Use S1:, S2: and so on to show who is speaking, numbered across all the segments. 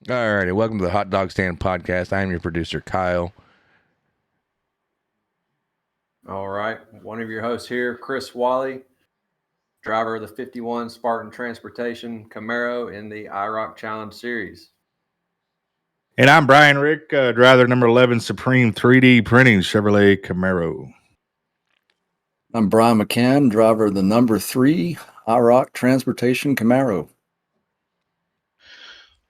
S1: All righty, welcome to the Hot Dog Stand Podcast. I am your producer, Kyle.
S2: All right, one of your hosts here, Chris Wally, driver of the 51 Spartan Transportation Camaro in the IROC Challenge Series.
S3: And I'm Brian Rick, driver number 11 Supreme 3D Printing Chevrolet Camaro.
S4: I'm Brian McCann, driver of the number 3 IROC Transportation Camaro.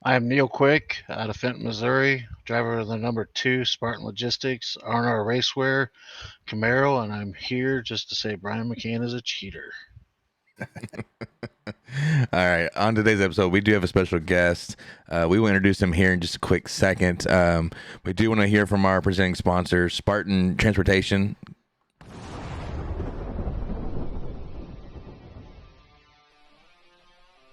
S5: I'm Neil Quick out of Fenton, Missouri, driver of the number 2 Spartan Logistics R&R Racewear Camaro, and I'm here just to say Brian McCann is a cheater.
S1: All right, on today's episode, we do have a special guest. We will introduce him here in just a quick second. We do want to hear from our presenting sponsor, Spartan Transportation.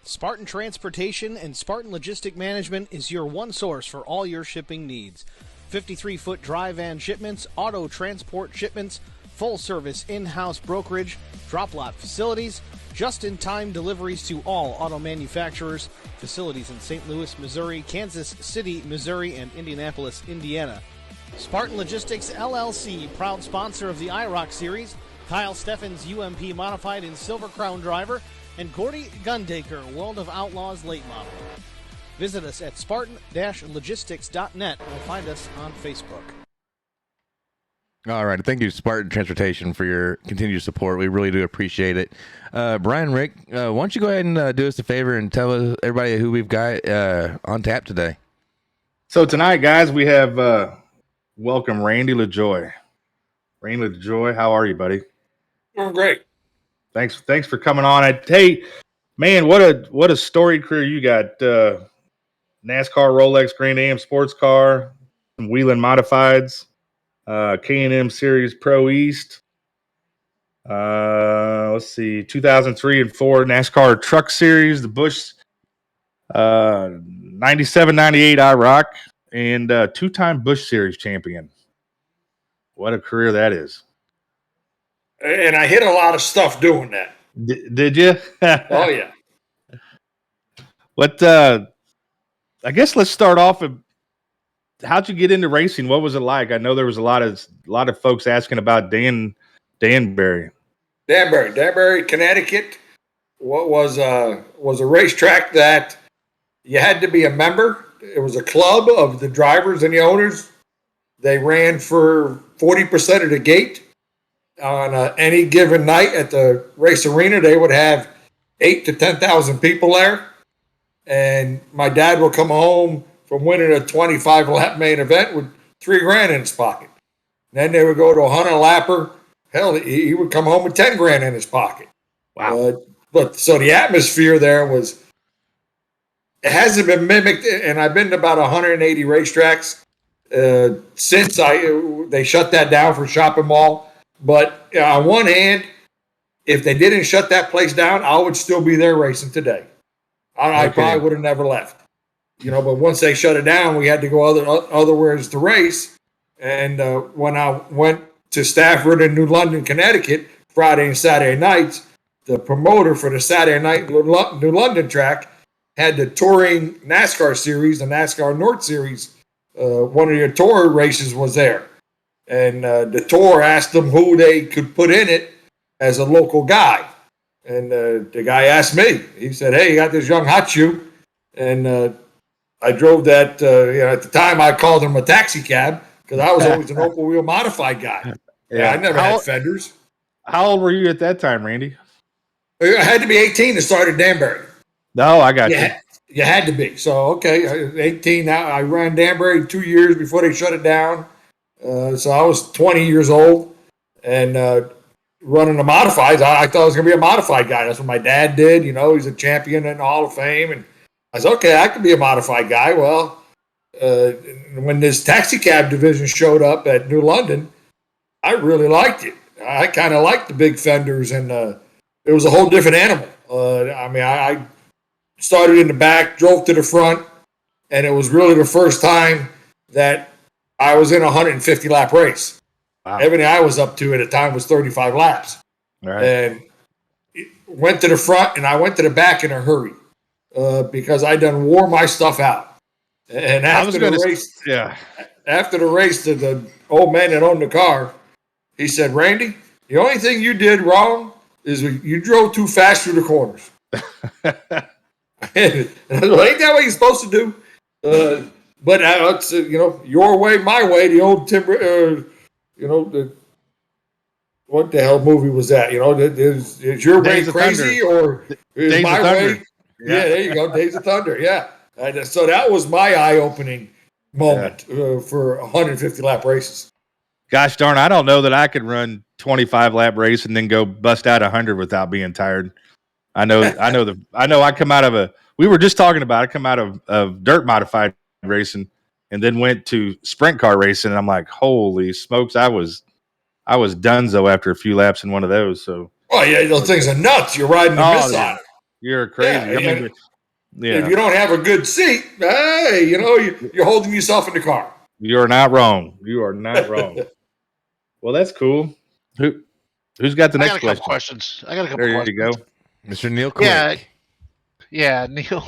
S6: Spartan Transportation and Spartan Logistic Management is your one source for all your shipping needs. 53-foot dry van shipments, auto transport shipments, full-service in-house brokerage, drop-lot facilities, just-in-time deliveries to all auto manufacturers, facilities in St. Louis, Missouri, Kansas City, Missouri, and Indianapolis, Indiana. Spartan Logistics, LLC, proud sponsor of the IROC Series, Kyle Steffens, UMP Modified and Silver Crown driver, and Gordy Gundaker, World of Outlaws late model. Visit us at spartan-logistics.net or find us on Facebook.
S1: All right, thank you, Spartan Transportation, for your continued support. We really do appreciate it. Brian, Rick, why don't you go ahead and do us a favor and tell everybody who we've got on tap today.
S3: So tonight, guys, we have welcome Randy LaJoie. Randy LaJoie, how are you, buddy?
S7: Doing great.
S3: Thanks for coming on. Hey, man, what a storied career you got. NASCAR, Rolex, Grand Am sports car, some Wheeling Modifieds, K&M Series Pro East. Let's see, 2003 and 4 NASCAR Truck Series, the Busch 97, 98 IROC, and two-time Busch Series champion. What a career that is.
S7: And I hit a lot of stuff doing that.
S3: Did you?
S7: Oh, yeah.
S3: What? I guess let's start off. How'd you get into racing? What was it like? I know there was a lot of folks asking about Danbury.
S7: Danbury, Connecticut. What was a racetrack that you had to be a member. It was a club of the drivers and the owners. They ran for 40% of the gate. On any given night at the race arena, they would have 8,000 to 10,000 people there. And my dad would come home from winning a 25-lap main event with $3,000 in his pocket. Then they would go to a 100-lapper. Hell, he would come home with $10,000 in his pocket.
S3: Wow.
S7: But so the atmosphere there was, it hasn't been mimicked. And I've been to about 180 racetracks since they shut that down for shopping mall. But on one hand, if they didn't shut that place down, I would still be there racing today. I probably would have never left. But once they shut it down, we had to go otherwhere to race. And when I went to Stafford and New London, Connecticut, Friday and Saturday nights, the promoter for the Saturday night New London track had the touring NASCAR series, the NASCAR North Series. One of your tour races was there. And the tour asked them who they could put in it as a local guy. And the guy asked me. He said, hey, you got this young hot shoe. And I drove that. At the time, I called him a taxi cab because I was always an open wheel modified guy. Yeah, I never had fenders.
S3: How old were you at that time, Randy?
S7: I had to be 18 to start at Danbury.
S3: No, I got you.
S7: You had to be. So, okay, 18 now. I ran Danbury 2 years before they shut it down. So I was 20 years old and running the modifieds. I thought I was going to be a modified guy. That's what my dad did. He's a champion in the Hall of Fame. And I said, okay, I could be a modified guy. Well, when this taxi cab division showed up at New London, I really liked it. I kind of liked the big fenders, and it was a whole different animal. I started in the back, drove to the front, and it was really the first time that I was in a 150-lap race. Wow. Everything I was up to at the time was 35 laps.
S3: Right.
S7: And went to the front, and I went to the back in a hurry because I done wore my stuff out. And
S3: I was
S7: after the
S3: going to,
S7: race,
S3: yeah.
S7: after the race, to the old man that owned the car, he said, "Randy, the only thing you did wrong is you drove too fast through the corners." And I was like, ain't that what you're supposed to do? But it's, your way, my way. The old timber, what the hell movie was that? Is your way
S3: Days of
S7: crazy
S3: Thunder.
S7: or is
S3: Days
S7: my
S3: of Thunder.
S7: way? Yeah, there you go. Days of Thunder. Yeah. And so that was my eye-opening moment for 150 lap races.
S3: Gosh darn, I don't know that I could run 25 lap race and then go bust out 100 without being tired. I come out of we were just talking about, I come out of dirt modified racing and then went to sprint car racing. And I'm like, holy smokes. I was donezo after a few laps in one of those. So,
S7: oh yeah, those things are nuts. You're riding the miss on it.
S3: You're crazy.
S7: Yeah, if you don't have a good seat, hey, you're holding yourself in the car.
S3: You're not wrong. You are not wrong. Well, that's cool. Who's got the next question?
S5: I got a couple questions.
S1: There you go. Mr. Neil Quick.
S5: Yeah, Neil.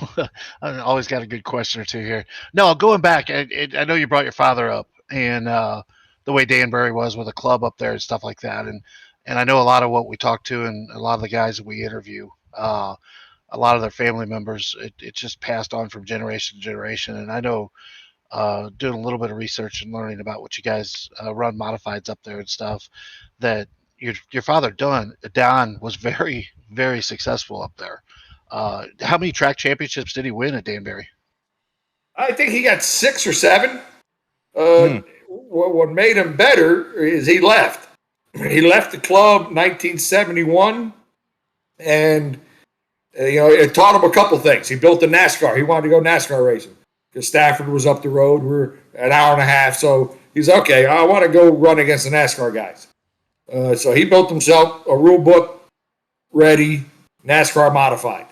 S5: I always got a good question or two here. No, going back, I know you brought your father up and the way Danbury was with a club up there and stuff like that. And I know a lot of what we talk to and a lot of the guys that we interview, a lot of their family members, it just passed on from generation to generation. And I know doing a little bit of research and learning about what you guys run modifieds up there and stuff, that your father Don was very, very successful up there. How many track championships did he win at Danbury?
S7: I think he got 6 or 7. What made him better is he left. He left the club 1971, and it taught him a couple things. He built a NASCAR. He wanted to go NASCAR racing because Stafford was up the road. We're an hour and a half, so he's okay. I want to go run against the NASCAR guys. So he built himself a rule book ready NASCAR modified.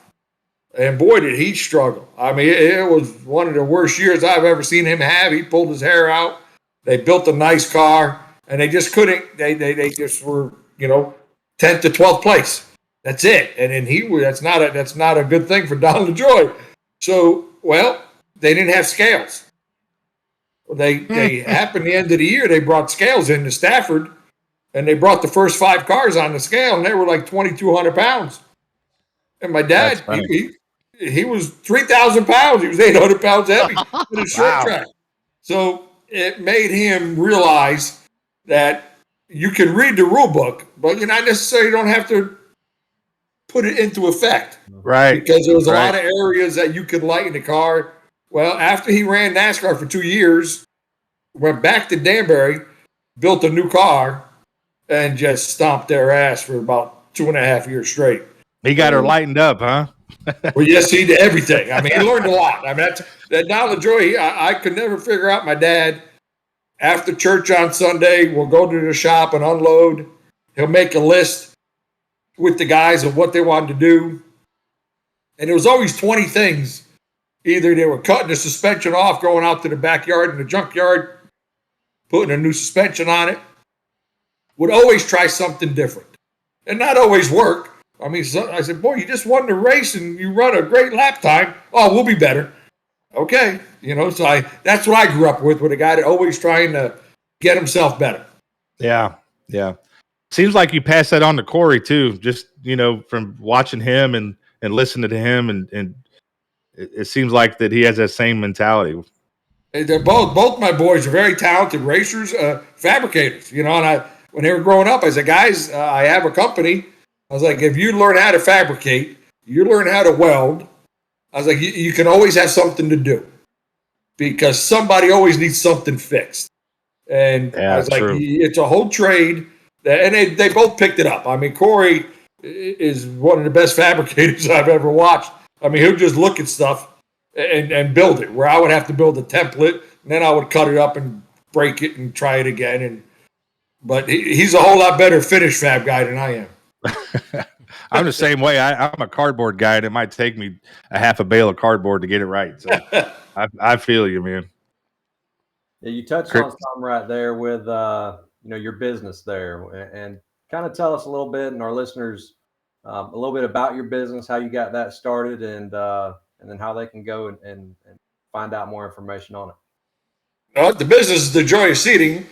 S7: And boy, did he struggle. I mean, it was one of the worst years I've ever seen him have. He pulled his hair out. They built a nice car, and they just couldn't. They just were, 10th to 12th place. That's it. And then that's not a good thing for Don LaJoie. So, they didn't have scales. They happened the end of the year. They brought scales into Stafford, and they brought the first 5 cars on the scale, and they were like 2,200 pounds. And my dad, he was 3,000 pounds. He was 800 pounds heavy in a short track. So it made him realize that you can read the rule book, but you not necessarily don't have to put it into effect.
S3: Right.
S7: Because there was a lot of areas that you could lighten the car. Well, after he ran NASCAR for 2 years, went back to Danbury, built a new car, and just stomped their ass for about 2.5 years straight.
S3: He got her lightened up, huh?
S7: Well, yes, he did everything. I mean, he learned a lot. I mean, that Don LaJoie, I could never figure out my dad. After church on Sunday, we'll go to the shop and unload. He'll make a list with the guys of what they wanted to do. And it was always 20 things. Either they were cutting the suspension off, going out to the backyard in the junkyard, putting a new suspension on it. Would always try something different. And not always work. I mean, I said, boy, you just won the race and you run a great lap time. Oh, we'll be better. Okay. So that's what I grew up with a guy that always trying to get himself better.
S3: Yeah. Yeah. Seems like you passed that on to Corey too, just, from watching him and listening to him. And it seems like that he has that same mentality.
S7: They're both my boys are very talented racers, fabricators, and when they were growing up, I said, guys, I have a company. I was like, if you learn how to fabricate, you learn how to weld. I was like, you can always have something to do because somebody always needs something fixed. And I was like, it's a whole trade. And they both picked it up. I mean, Corey is one of the best fabricators I've ever watched. I mean, he'll just look at stuff and build it, where I would have to build a template, and then I would cut it up and break it and try it again. But he's a whole lot better finish fab guy than I am.
S3: I'm the same way. I'm a cardboard guy, and it might take me a half a bale of cardboard to get it right. So I feel you, man.
S2: Yeah, you touched on something right there with your business there, and kind of tell us a little bit, and our listeners a little bit about your business, how you got that started, and then how they can go and find out more information on it?
S7: The business is the Joy of Seating.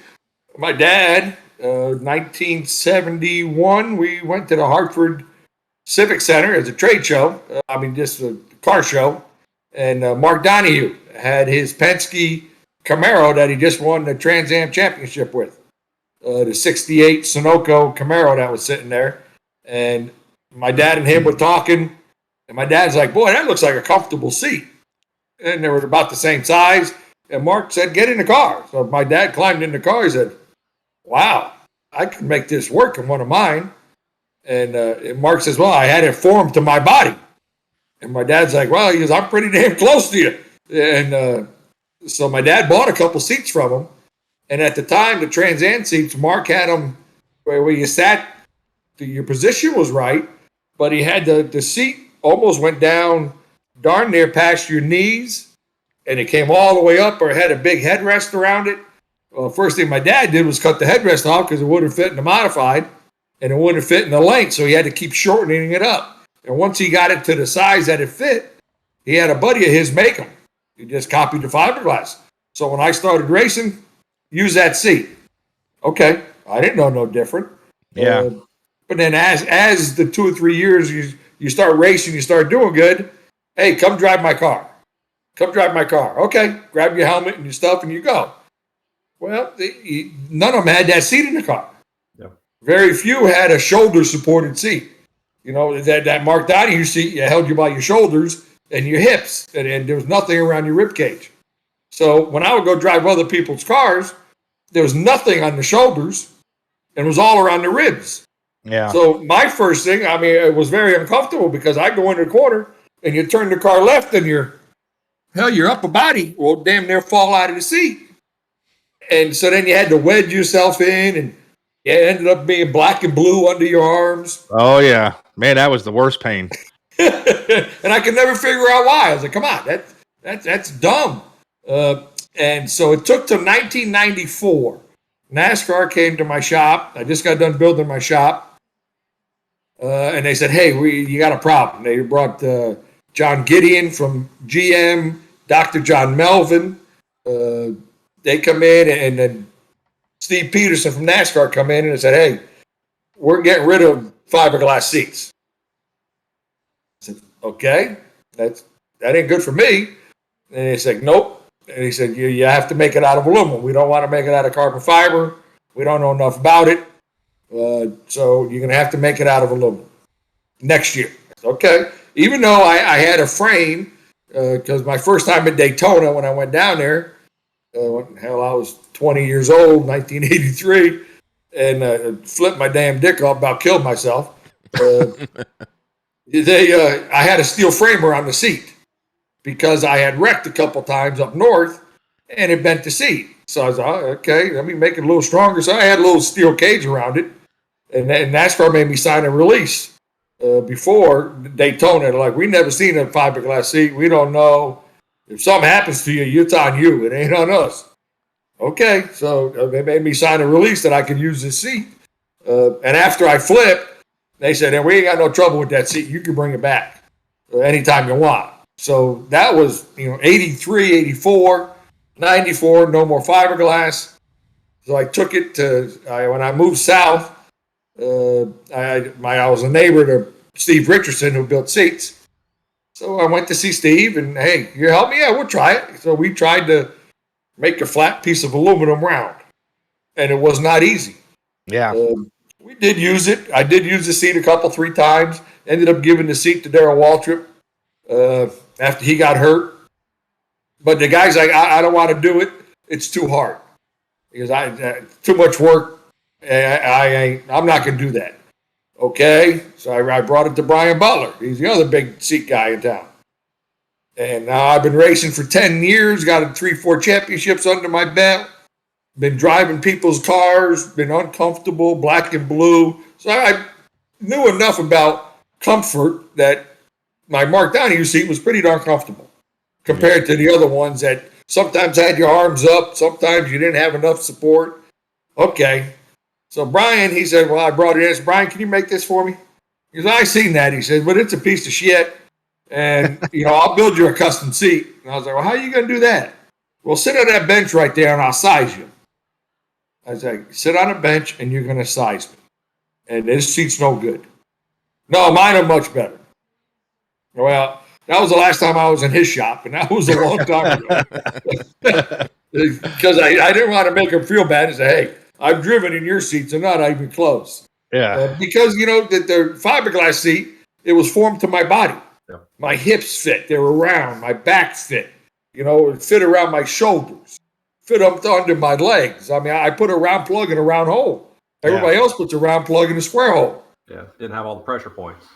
S7: My dad, 1971, we went to the Hartford Civic Center as a trade show. Just a car show. And Mark Donahue had his Penske Camaro that he just won the Trans Am Championship with. The 68 Sunoco Camaro that was sitting there. And my dad and him were talking. And my dad's like, boy, that looks like a comfortable seat. And they were about the same size. And Mark said, get in the car. So my dad climbed in the car. He said, wow, I could make this work in one of mine. And Mark says, well, I had it formed to my body. And my dad's like, well, he goes, I'm pretty damn close to you. And so my dad bought a couple seats from him. And at the time, the Trans Am seats, Mark had them where you sat, your position was right, but he had the seat almost went down darn near past your knees, and it came all the way up, or it had a big headrest around it. Well, first thing my dad did was cut the headrest off because it wouldn't fit in the modified, and it wouldn't fit in the length, so he had to keep shortening it up. And once he got it to the size that it fit, he had a buddy of his make them. He just copied the fiberglass. So when I started racing, use that seat. Okay, I didn't know no different.
S3: Yeah.
S7: But then as the 2 or 3 years you start racing, you start doing good. Hey, come drive my car. Come drive my car. Okay, grab your helmet and your stuff and you go. Well, none of them had that seat in the car.
S2: Yeah.
S7: Very few had a shoulder-supported seat. You know, that Mark Donahue seat, you held you by your shoulders and your hips, and there was nothing around your rib cage. So when I would go drive other people's cars, there was nothing on the shoulders, and it was all around the ribs.
S3: Yeah.
S7: So my first thing, it was very uncomfortable because I go into the corner and you turn the car left and your upper body will damn near fall out of the seat. And so then you had to wedge yourself in, and it ended up being black and blue under your arms.
S3: Oh, yeah. Man, that was the worst pain.
S7: And I could never figure out why. I was like, come on, that's dumb. And so it took till 1994. NASCAR came to my shop. I just got done building my shop. And they said, hey, you got a problem. They brought John Gideon from GM, Dr. John Melvin. They come in, and then Steve Peterson from NASCAR come in and said, hey, we're getting rid of fiberglass seats. I said, okay, that ain't good for me. And he said, nope. And he said, you have to make it out of aluminum. We don't want to make it out of carbon fiber. We don't know enough about it. So you're going to have to make it out of aluminum next year. Okay. Even though I had a frame, because my first time at Daytona, when I went down there, I was 20 years old, 1983, and flipped my damn dick off, about killed myself. I had a steel frame around the seat because I had wrecked a couple times up north, and it bent the seat. So I was like, okay, let me make it a little stronger. So I had a little steel cage around it, and NASCAR made me sign a release before Daytona. They're like, we never seen a fiberglass seat. We don't know. If something happens to you, it's on you. It ain't on us. Okay, so they made me sign a release that I could use this seat. And after I flipped, they said, hey, we ain't got no trouble with that seat. You can bring it back anytime you want. So that was, 83, 84, 94, no more fiberglass. So I took it when I moved south, I was a neighbor to Steve Richardson, who built seats. So I went to see Steve, and hey, you help me? Yeah, we'll try it. So we tried to make a flat piece of aluminum round, and it was not easy.
S3: Yeah.
S7: We did use it. I did use the seat 3 times. Ended up giving the seat to Darrell Waltrip after he got hurt. But the guy's like, I don't want to do it. It's too hard. Because too much work. I'm not going to do that. Okay, so I brought it to Brian Butler. He's the other big seat guy in town. And now I've been racing for 10 years, got 3-4 championships under my belt, been driving people's cars, been uncomfortable, black and blue. So I knew enough about comfort that my Mark Donahue seat was pretty darn comfortable compared to the other ones that sometimes had your arms up, sometimes you didn't have enough support. Okay. So Brian, he said, well, I brought it in. I said, Brian, can you make this for me? He goes, I seen that. He said, but it's a piece of shit. and, I'll build you a custom seat. And I was like, well, how are you going to do that? Well, sit on that bench right there and I'll size you. I was like, sit on a bench and you're going to size me. And this seat's no good. No, mine are much better. Well, that was the last time I was in his shop, and that was a long time ago. Because I didn't want to make him feel bad and say, hey, I've driven in your seats and not even close.
S3: Yeah.
S7: Because, the fiberglass seat, it was formed to my body.
S2: Yeah.
S7: My hips fit. They were round. My back fit. It fit around my shoulders. Fit up under my legs. I mean, I put a round plug in a round hole. Everybody else puts a round plug in a square hole.
S2: Yeah, didn't have all the pressure points.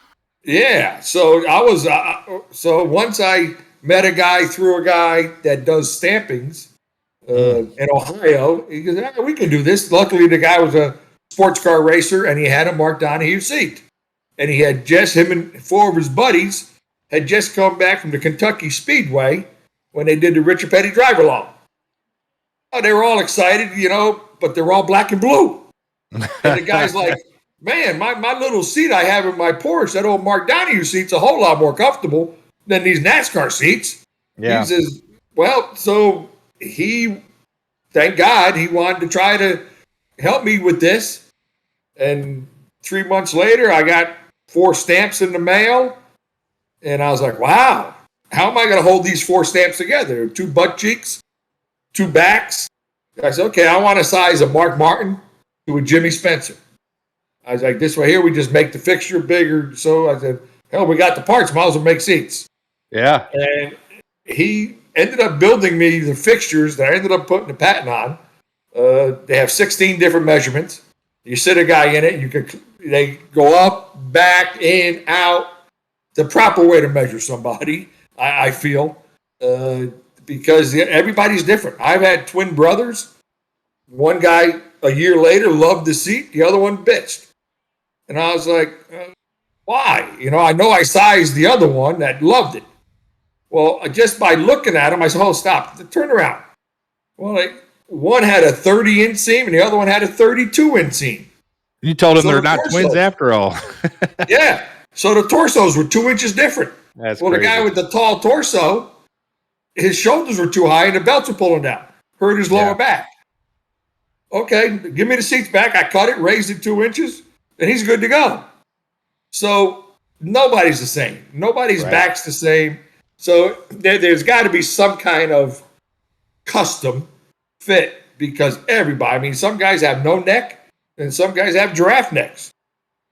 S7: Yeah, so I was. So once I met a guy through a guy that does stampings in Ohio, he goes, "We can do this." Luckily, the guy was a sports car racer, and he had a Mark Donahue seat, and he had just him and 4 of his buddies had just come back from the Kentucky Speedway when they did the Richard Petty drive-along. Oh, they were all excited, but they're all black and blue. And the guy's like, man, my little seat I have in my Porsche, that old Mark Donahue seat's a whole lot more comfortable than these NASCAR seats. Yeah. He says, well, so thank God, he wanted to try to help me with this. And 3 months later, I got 4 stamps in the mail. And I was like, wow, how am I going to hold these 4 stamps together? 2 butt cheeks, 2 backs. I said, okay, I want a size of Mark Martin to a Jimmy Spencer. I was like, this right here, we just make the fixture bigger. So I said, hell, we got the parts, might as well make seats.
S3: Yeah.
S7: And he ended up building me the fixtures that I ended up putting the patent on. They have 16 different measurements. You sit a guy in it, they go up, back, in, out. The proper way to measure somebody, I feel, because everybody's different. I've had twin brothers. One guy a year later loved the seat. The other one bitched. And I was like, why? I know I sized the other one that loved it. Well, just by looking at him, I said, oh, stop. Turn around. Well, one had a 30-inch seam and the other one had a 32-inch seam.
S3: You told him they're not twins after all.
S7: Yeah. So the torsos were 2 inches different.
S3: That's
S7: well,
S3: crazy.
S7: The guy with the tall torso, his shoulders were too high and the belts were pulling down. Hurt his lower back. Okay, give me the seats back. I cut it, raised it 2 inches, and he's good to go. So nobody's the same. Nobody's back's the same. So there's got to be some kind of custom fit because everybody, some guys have no neck and some guys have giraffe necks.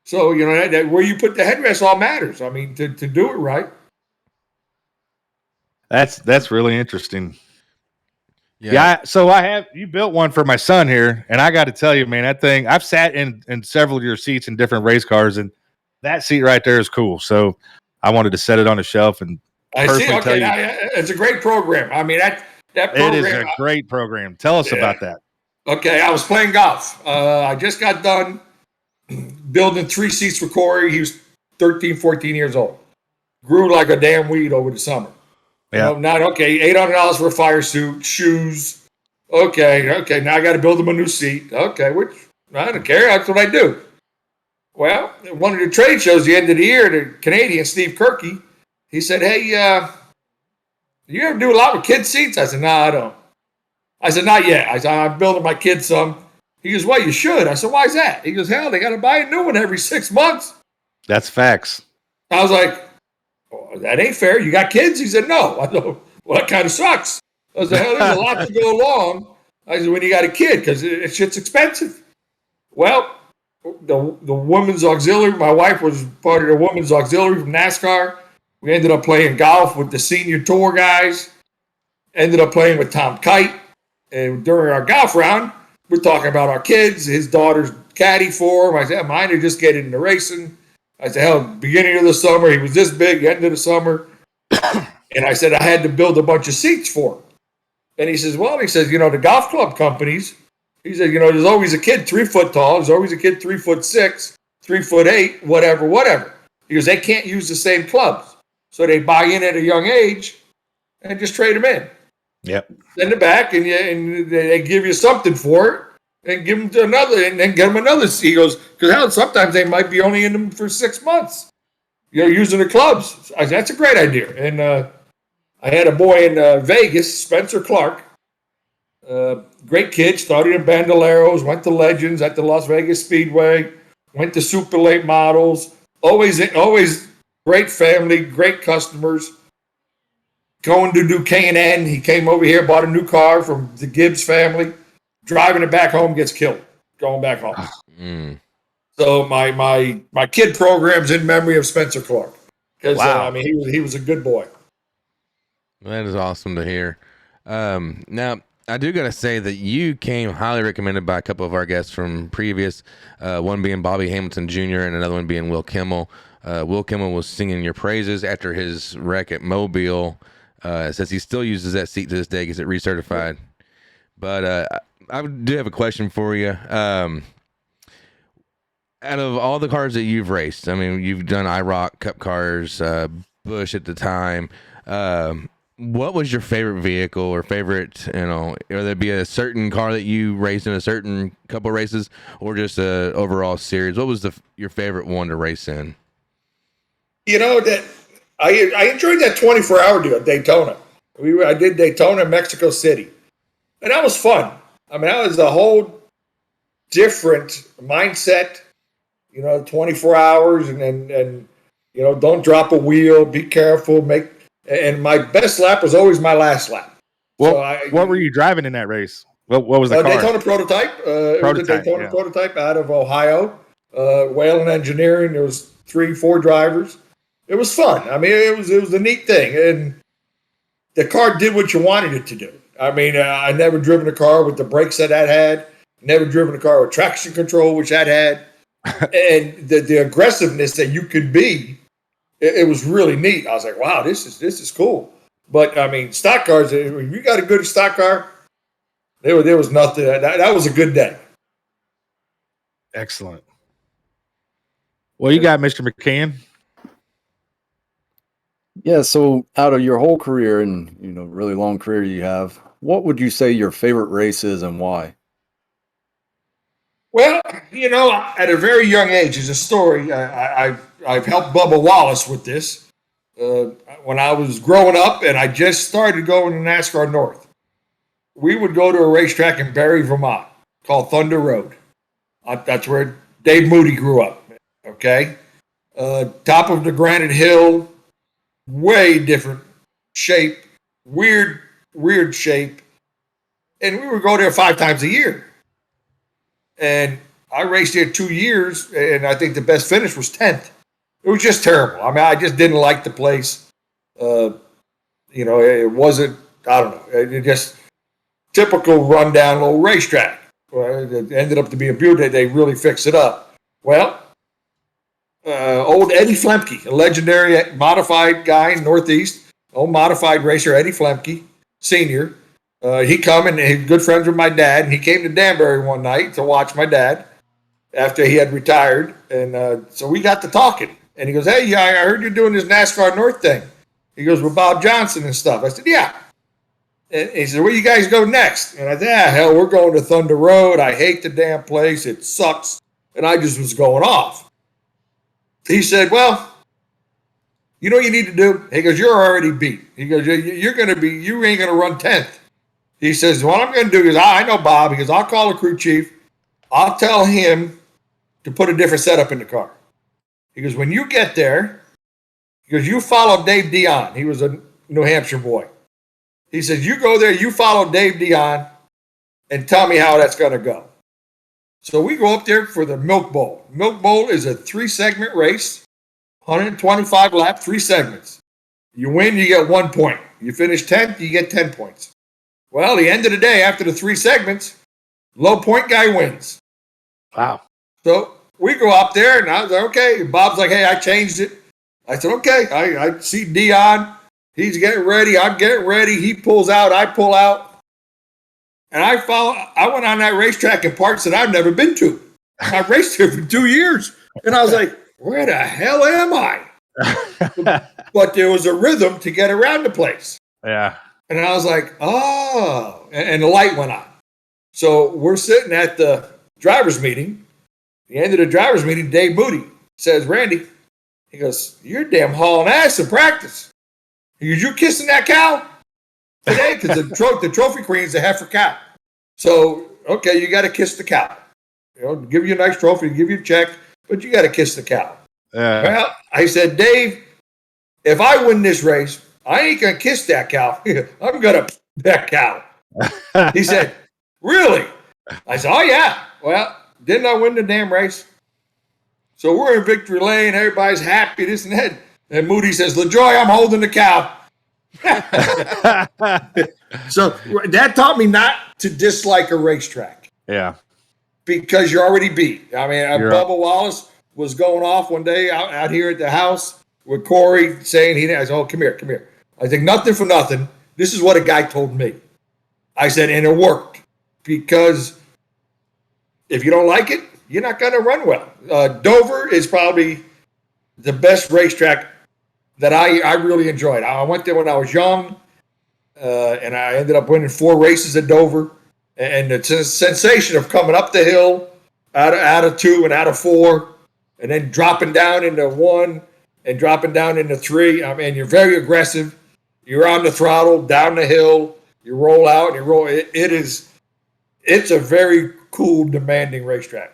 S7: So, that where you put the headrest all matters. To do it right.
S3: That's really interesting.
S1: Yeah.
S3: So you built one for my son here, and I got to tell you, man, that thing, I've sat in several of your seats in different race cars, and that seat right there is cool. So I wanted to set it on a shelf and personally tell you.
S7: It's a great program. That program.
S3: It is a great program. Tell us about that.
S7: Okay, I was playing golf. I just got done building 3 seats for Corey. He was 13, 14 years old. Grew like a damn weed over the summer.
S3: Yeah.
S7: $800 for a fire suit, shoes. Okay. Now I got to build him a new seat. Okay, which I don't care. That's what I do. Well, one of the trade shows, the end of the year, the Canadian Steve Kirky, he said, hey, you ever do a lot with kids' seats? I said, no, I don't. I said, not yet. I said, I'm building my kids some. He goes, well, you should. I said, why is that? He goes, hell, they got to buy a new one every 6 months.
S3: That's facts.
S7: I was like, oh, that ain't fair. You got kids? He said, no. I go, well, that kind of sucks. I said, hell, there's a lot to go along. I said, when you got a kid, because shit's expensive. Well, the women's auxiliary, my wife was part of the women's auxiliary from NASCAR. We ended up playing golf with the senior tour guys. Ended up playing with Tom Kite. And during our golf round, we're talking about our kids. His daughter's caddy for him. I said, mine are just getting into racing. I said, hell, beginning of the summer, he was this big, end of the summer. And I said, I had to build a bunch of seats for him. And he says, the golf club companies, he said, there's always a kid 3 foot tall. There's always a kid 3'6", 3'8", whatever. He goes, they can't use the same clubs. So they buy in at a young age and just trade them in.
S3: Yep.
S7: Send it back and they give you something for it. And give them to another, and then get them another seat. He goes, because hell, sometimes they might be only in them for 6 months. using the clubs. I said, that's a great idea. And I had a boy in Vegas, Spencer Clark. Great kid, started in Bandoleros, went to Legends at the Las Vegas Speedway, went to Super Late Models. Always great family, great customers. Going to do K&N. He came over here, bought a new car from the Gibbs family. Driving it back home, gets killed. Going back home. So my kid program's in memory of Spencer Clark. Because,
S1: Wow.
S7: he was a good boy.
S1: That is awesome to hear. Now, I do got to say that you came highly recommended by a couple of our guests from previous, one being Bobby Hamilton Jr. and another one being Will Kimmel. Will Kimmel was singing your praises after his wreck at Mobile. Says he still uses that seat to this day, gets it recertified. But I do have a question for you. Out of all the cars that you've raced, I mean, you've done IROC Cup cars, Busch at the time. What was your favorite vehicle or favorite, or there'd be a certain car that you raced in a certain couple races, or just a overall series? What was your favorite one to race in?
S7: That I enjoyed that 24-hour deal at Daytona. I did Daytona, Mexico City, and that was fun. I mean, that was a whole different mindset. 24 hours, and don't drop a wheel, be careful, and my best lap was always my last lap.
S3: Well,
S7: So
S3: what were you driving in that race? What was the car?
S7: Daytona prototype. It was a Daytona prototype out of Ohio. Whalen Engineering. There was 3-4 drivers. It was fun. I mean, it was a neat thing, and the car did what you wanted it to do. I mean, I never driven a car with the brakes that had. Never driven a car with traction control, which that had. And the aggressiveness that you could be, it was really neat. I was like, wow, this is cool. But I mean, stock cars, if you got a good stock car, there was nothing. That was a good day.
S3: Excellent. Well, you got Mr. McCann.
S4: Yeah, so out of your whole career and really long career you have, what would you say your favorite race is and why?
S7: Well, at a very young age, there's a story. I've helped Bubba Wallace with this. When I was growing up and I just started going to NASCAR North, we would go to a racetrack in Barry, Vermont called Thunder Road. That's where Dave Moody grew up. Okay. Top of the granite hill, way different shape, weird shape. And we would go there 5 times a year. And I raced there 2 years, and I think the best finish was 10th. It was just terrible. I mean, I just didn't like the place. It wasn't, I don't know, it just typical rundown little racetrack. Well, it ended up to be a beauty. They really fixed it up. Well, old Eddie Flemke, a legendary modified guy in Northeast, old modified racer Eddie Flemke, senior. He come and he's good friends with my dad, and he came to Danbury one night to watch my dad after he had retired. And so we got to talking. And he goes, hey, I heard you're doing this NASCAR North thing. He goes, with Bob Johnson and stuff. I said, yeah. And he said, where you guys go next? And I said, hell, we're going to Thunder Road. I hate the damn place. It sucks. And I just was going off. He said, well, you know what you need to do? He goes, you're already beat. He goes, you ain't going to run 10th. He says, what I'm going to do is, I know Bob. He goes, I'll call the crew chief. I'll tell him to put a different setup in the car. He goes, when you get there, he goes, you follow Dave Dion. He was a New Hampshire boy. He says, you go there, you follow Dave Dion, and tell me how that's going to go. So we go up there for the Milk Bowl. Milk Bowl is a 3-segment race, 125 laps, 3 segments. You win, you get 1 point. You finish 10th, you get 10 points. Well, the end of the day, after the 3 segments, low point guy wins.
S3: Wow.
S7: So we go up there, and I was like, okay. Bob's like, hey, I changed it. I said, okay. I see Dion. He's getting ready. I'm getting ready. He pulls out. I pull out. And I went on that racetrack in parts that I've never been to. I raced here for 2 years. And I was like, where the hell am I? But there was a rhythm to get around the place.
S3: Yeah.
S7: And I was like, oh. And the light went on. So we're sitting at the driver's meeting. The end of the driver's meeting, Dave Moody says, Randy, He goes, "You're damn hauling ass in practice." He goes, "You kissing that cow today?" Because the trophy queen's a heifer cow. So, okay, you got to kiss the cow. Give you a nice trophy, give you a check, but you got to kiss the cow. Well, I said, "Dave, if I win this race, I ain't going to kiss that cow. I'm going to that cow." He said, "Really?" I said, "Oh, yeah. Well, didn't I win the damn race?" So we're in victory lane. Everybody's happy, this and that. And Moody says, "LaJoie, I'm holding the cow." So that taught me not to dislike a racetrack.
S3: Yeah.
S7: Because you're already beat. I mean, Bubba Wallace was going off one day out here at the house with Corey saying I said, "Oh, come here. I think nothing for nothing. This is what a guy told me." I said, and it worked. Because if you don't like it, you're not going to run well. Dover is probably the best racetrack that I really enjoyed. I went there when I was young, and I ended up winning 4 races at Dover. And the sensation of coming up the hill out of 2 and out of 4, and then dropping down into 1 and dropping down into 3. I mean, you're very aggressive. You're on the throttle, down the hill. You roll out and you roll. It's a very cool, demanding racetrack.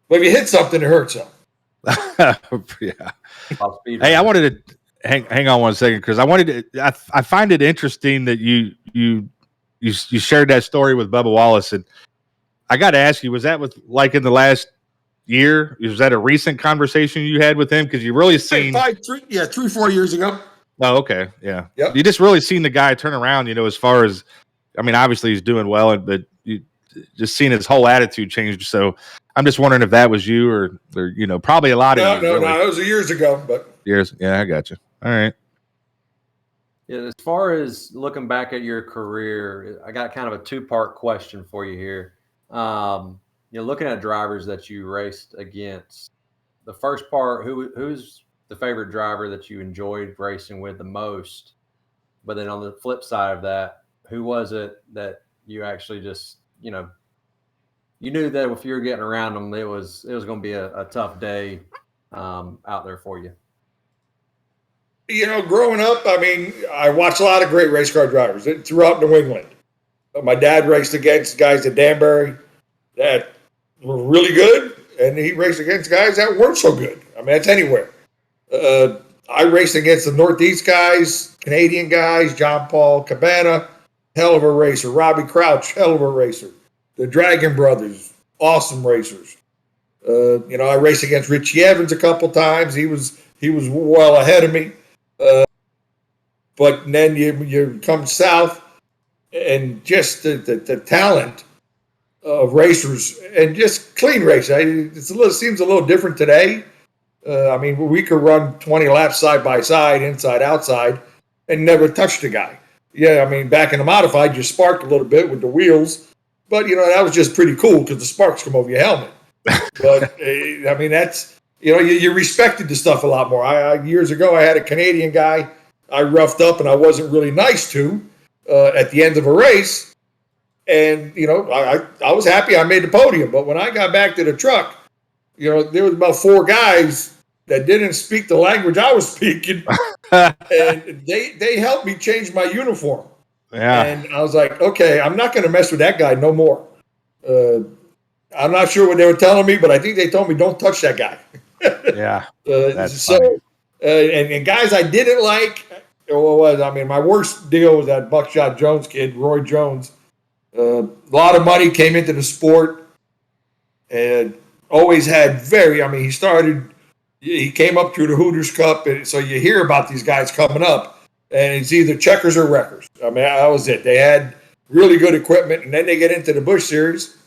S7: But if you hit something, it hurts them.
S3: Yeah. Hey, I wanted to hang on one second because I find it interesting that you shared that story with Bubba Wallace, and I got to ask you, was that like in the last year? Was that a recent conversation you had with him? Because you really seen
S7: 3-4 years ago.
S3: Oh, okay, yeah.
S7: Yep.
S3: You just really seen the guy turn around, as far as, I mean, obviously he's doing well, but you just seen his whole attitude change. So I'm just wondering if that was you or probably a lot of
S7: No, it was years ago, but
S3: years. Yeah, I got you. All right.
S2: Yeah, as far as looking back at your career, I got kind of a 2-part question for you here. Looking at drivers that you raced against, the first part, who's the favorite driver that you enjoyed racing with the most? But then on the flip side of that, who was it that you actually just, you knew that if you were getting around them, it was going to be a tough day out there for you?
S7: Growing up, I mean, I watched a lot of great race car drivers throughout New England. My dad raced against guys at Danbury that were really good, and he raced against guys that weren't so good. I mean, that's anywhere. I raced against the Northeast guys, Canadian guys, John Paul Cabana, hell of a racer. Robbie Crouch, hell of a racer. The Dragon Brothers, awesome racers. I raced against Richie Evans a couple times. He was well ahead of me. But then you come south, and just the talent of racers and just clean racing. It seems a little different today. I mean, we could run 20 laps side by side, inside, outside, and never touch the guy. Yeah, I mean, back in the modified, you sparked a little bit with the wheels, but, that was just pretty cool because the sparks come over your helmet. But, I mean, that's, you respected the stuff a lot more. Years ago, I had a Canadian guy I roughed up and I wasn't really nice to at the end of a race. And, I was happy I made the podium. But when I got back to the truck, there was about 4 guys that didn't speak the language I was speaking. And they helped me change my uniform.
S3: Yeah.
S7: And I was like, okay, I'm not going to mess with that guy no more. I'm not sure what they were telling me, but I think they told me don't touch that guy.
S3: Yeah. That's
S7: so
S3: funny.
S7: And guys I didn't like, my worst deal was that Buckshot Jones kid, Roy Jones. A lot of money came into the sport and always had he came up through the Hooters Cup, and so you hear about these guys coming up, and it's either checkers or wreckers. I mean, that was it. They had really good equipment, and then they get into the Busch Series.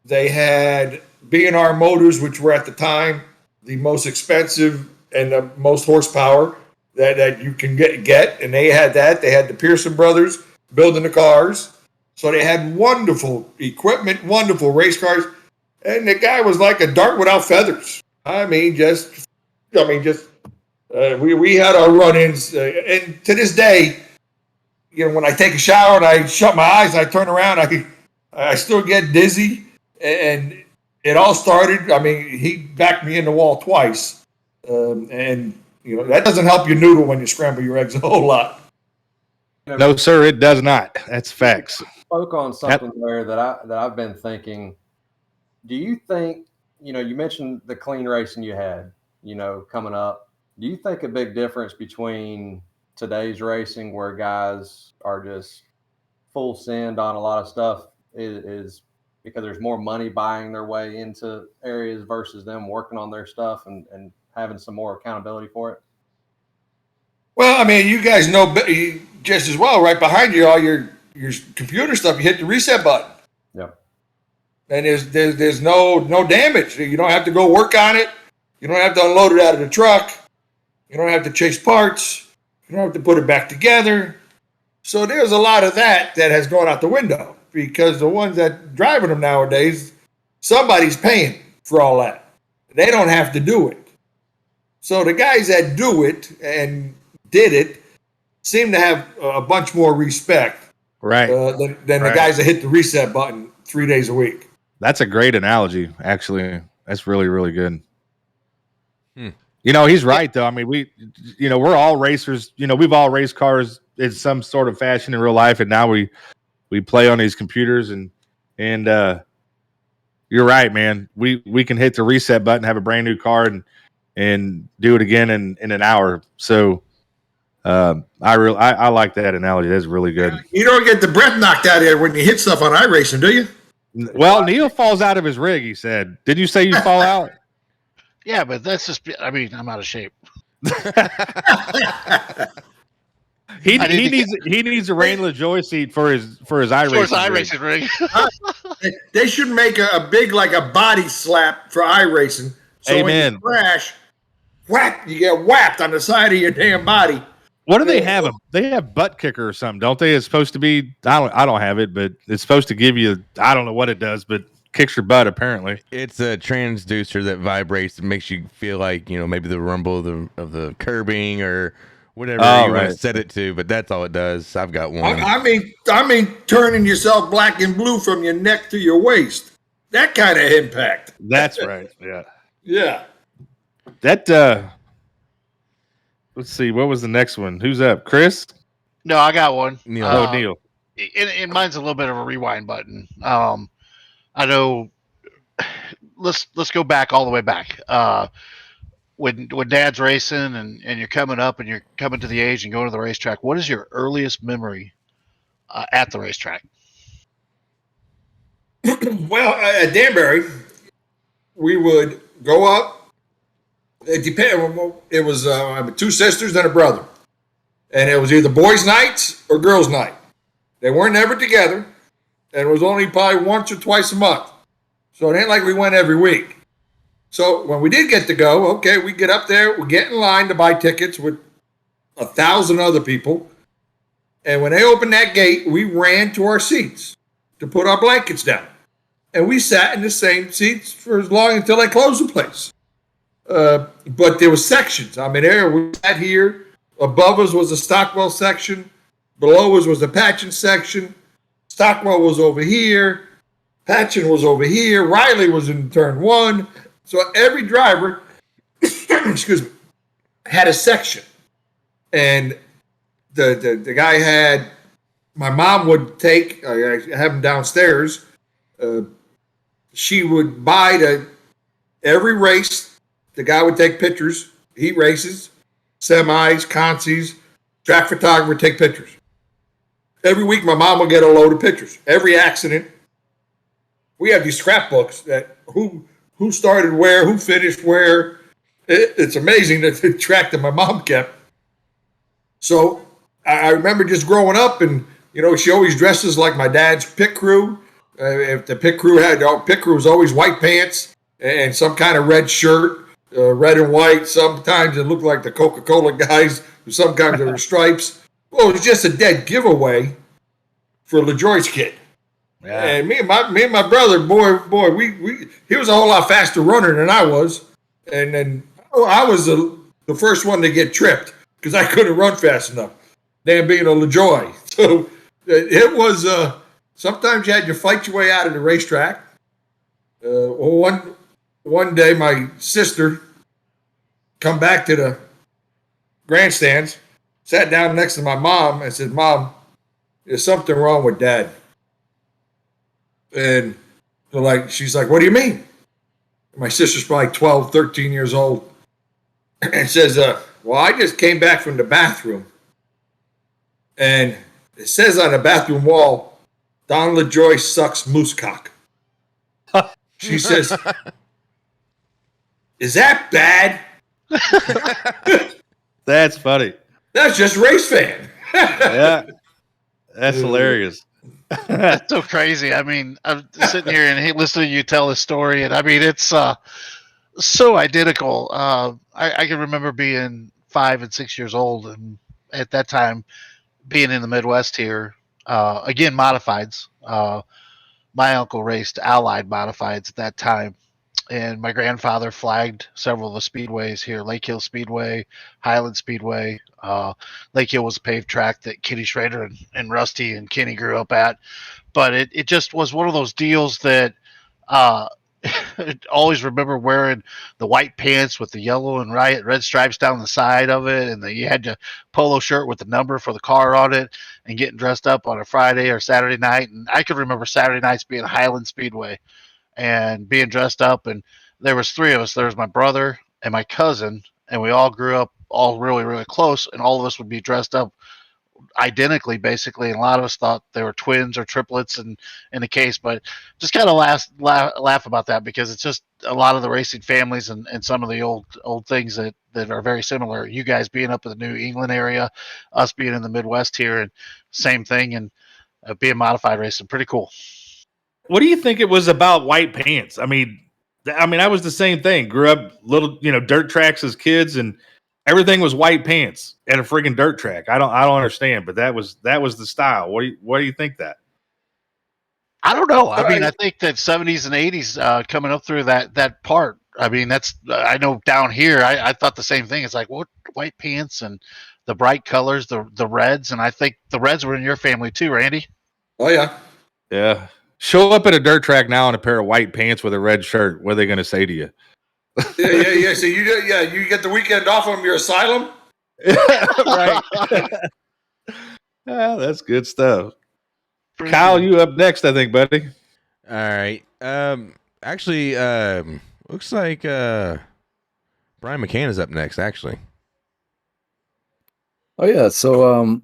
S7: They had B&R motors, which were at the time the most expensive and the most horsepower that you can get, and they had that. They had the Pearson brothers building the cars, so they had wonderful equipment, wonderful race cars, and the guy was like a dart without feathers. We had our run-ins, and to this day, when I take a shower and I shut my eyes, I turn around, I still get dizzy, and it all started. I mean, he backed me in the wall twice. And that doesn't help your noodle when you scramble your eggs a whole lot.
S3: No, sir, it does not. That's facts.
S2: Spoke on something there that I've been thinking. Do you think, you mentioned the clean racing you had, coming up. Do you think a big difference between today's racing, where guys are just full send on a lot of stuff, is because there's more money buying their way into areas versus them working on their stuff and having some more accountability for it?
S7: Well, I mean, you guys know just as well, right behind you, all your computer stuff, you hit the reset button.
S2: Yep.
S7: And there's no damage. You don't have to go work on it. You don't have to unload it out of the truck. You don't have to chase parts. You don't have to put it back together. So there's a lot of that has gone out the window, because the ones that driving them nowadays, somebody's paying for all that. They don't have to do it. So the guys that do it and did it seem to have a bunch more respect,
S3: right,
S7: than the guys that hit the reset button 3 days a week.
S3: That's a great analogy, actually. That's really, really good. He's right, though. I mean, we're all racers. We've all raced cars in some sort of fashion in real life, and now we play on these computers, and you're right, man. We can hit the reset button, have a brand new car, and do it again in an hour. So I like that analogy. That's really good.
S7: You don't get the breath knocked out of you when you hit stuff on iRacing, do you?
S3: Well, Neil falls out of his rig, he said. Did you say you fall out?
S5: Yeah, but that's just, I'm out of shape.
S3: He needs a Rain LaJoie seat for his iRacing
S5: rig.
S7: They should make a big, like a body slap for iRacing. So when you crash, whack, you get whacked on the side of your damn body.
S3: What do they have? They have butt kicker or something, don't they? It's supposed to be. I don't have it, but it's supposed to give you. I don't know what it does, but kicks your butt. Apparently,
S1: it's a transducer that vibrates and makes you feel like maybe the rumble of the curbing or whatever you want to set it to. But that's all it does. I've got one.
S7: I mean, turning yourself black and blue from your neck to your waist. That kind of impact.
S3: That's right. Yeah.
S7: Yeah.
S3: That. Let's see. What was the next one? Who's up? Chris?
S5: No, I got one.
S3: Neil. Neil.
S5: And mine's a little bit of a rewind button. I know. Let's go back all the way back. When Dad's racing and you're coming up and you're coming to the age and going to the racetrack, what is your earliest memory at the racetrack?
S7: Well, at Danbury, we would go up. It depended. It was I have 2 sisters and a brother, and it was either boys' nights or girls' night. They weren't ever together, and it was only probably once or twice a month. So it ain't like we went every week. So when we did get to go, okay, we get up there, we get in line to buy tickets with 1,000 other people, and when they opened that gate, we ran to our seats to put our blankets down, and we sat in the same seats for as long until they closed the place. But there was sections. I mean, we sat here. Above us was the Stockwell section. Below us was the Patchen section. Stockwell was over here. Patchen was over here. Riley was in turn 1. So every driver, excuse me, had a section. And the guy had, my mom would take, I have him downstairs. She would buy every race. The guy would take pictures, heat races, semis, consies, track photographer would take pictures. Every week, my mom would get a load of pictures. Every accident. We have these scrapbooks that who started where, who finished where. It's amazing the track that my mom kept. So I remember just growing up, and she always dresses like my dad's pit crew. If the pit crew was always white pants and some kind of red shirt. Red and white. Sometimes it looked like the Coca-Cola guys. Sometimes there were stripes. Well, it was just a dead giveaway for LaJoie's kid. Yeah. And me and my brother, boy, he was a whole lot faster runner than I was. And then I was the first one to get tripped because I couldn't run fast enough. Damn, being a LaJoie. So it was. Sometimes you had to fight your way out of the racetrack. One day, my sister come back to the grandstands, sat down next to my mom and said, Mom, there's something wrong with Dad. And she's like, what do you mean? My sister's probably 12, 13 years old. And says, well, I just came back from the bathroom. And it says on the bathroom wall, Don LaJoie sucks moose cock. She says, is that bad?
S3: That's funny.
S7: That's just race fan.
S3: Yeah. That's hilarious.
S5: That's so crazy. I mean, I'm sitting here and listening to you tell this story, and I mean, it's so identical. I can remember being 5 and 6 years old, and at that time, being in the Midwest here, again, modifieds. My uncle raced Allied modifieds at that time, and my grandfather flagged several of the speedways here: Lake Hill Speedway, Highland Speedway. Lake Hill was a paved track that Kenny Schrader and Rusty and Kenny grew up at, but it just was one of those deals that always remember wearing the white pants with the yellow and red stripes down the side of it, and you had the polo shirt with the number for the car on it, and getting dressed up on a Friday or Saturday night. And I could remember Saturday nights being Highland Speedway and being dressed up, and there was 3 of us. There was my brother and my cousin, and we all grew up all really, really close, and all of us would be dressed up identically, basically, and a lot of us thought they were twins or triplets in the case, but just kind of laugh about that, because it's just a lot of the racing families and some of the old things that are very similar. You guys being up in the New England area, us being in the Midwest here, and same thing, and being modified racing, pretty cool.
S3: What do you think it was about white pants? I mean, I was the same thing. Grew up little, dirt tracks as kids, and everything was white pants at a freaking dirt track. I don't understand, but that was the style. What do you think that?
S5: I don't know. I mean, I think that 70s and 80s coming up through that part. I mean, I know down here, I thought the same thing. It's like, what, white pants and the bright colors, the reds, and I think the reds were in your family too, Randy.
S7: Oh yeah.
S3: Yeah. Show up at a dirt track now in a pair of white pants with a red shirt. What are they going to say to you?
S7: Yeah. So you get the weekend off from your asylum.
S3: Right. That's good stuff. Kyle, you up next, I think, buddy.
S1: All right. Actually, looks like Brian McCann is up next, actually.
S4: Oh yeah. So,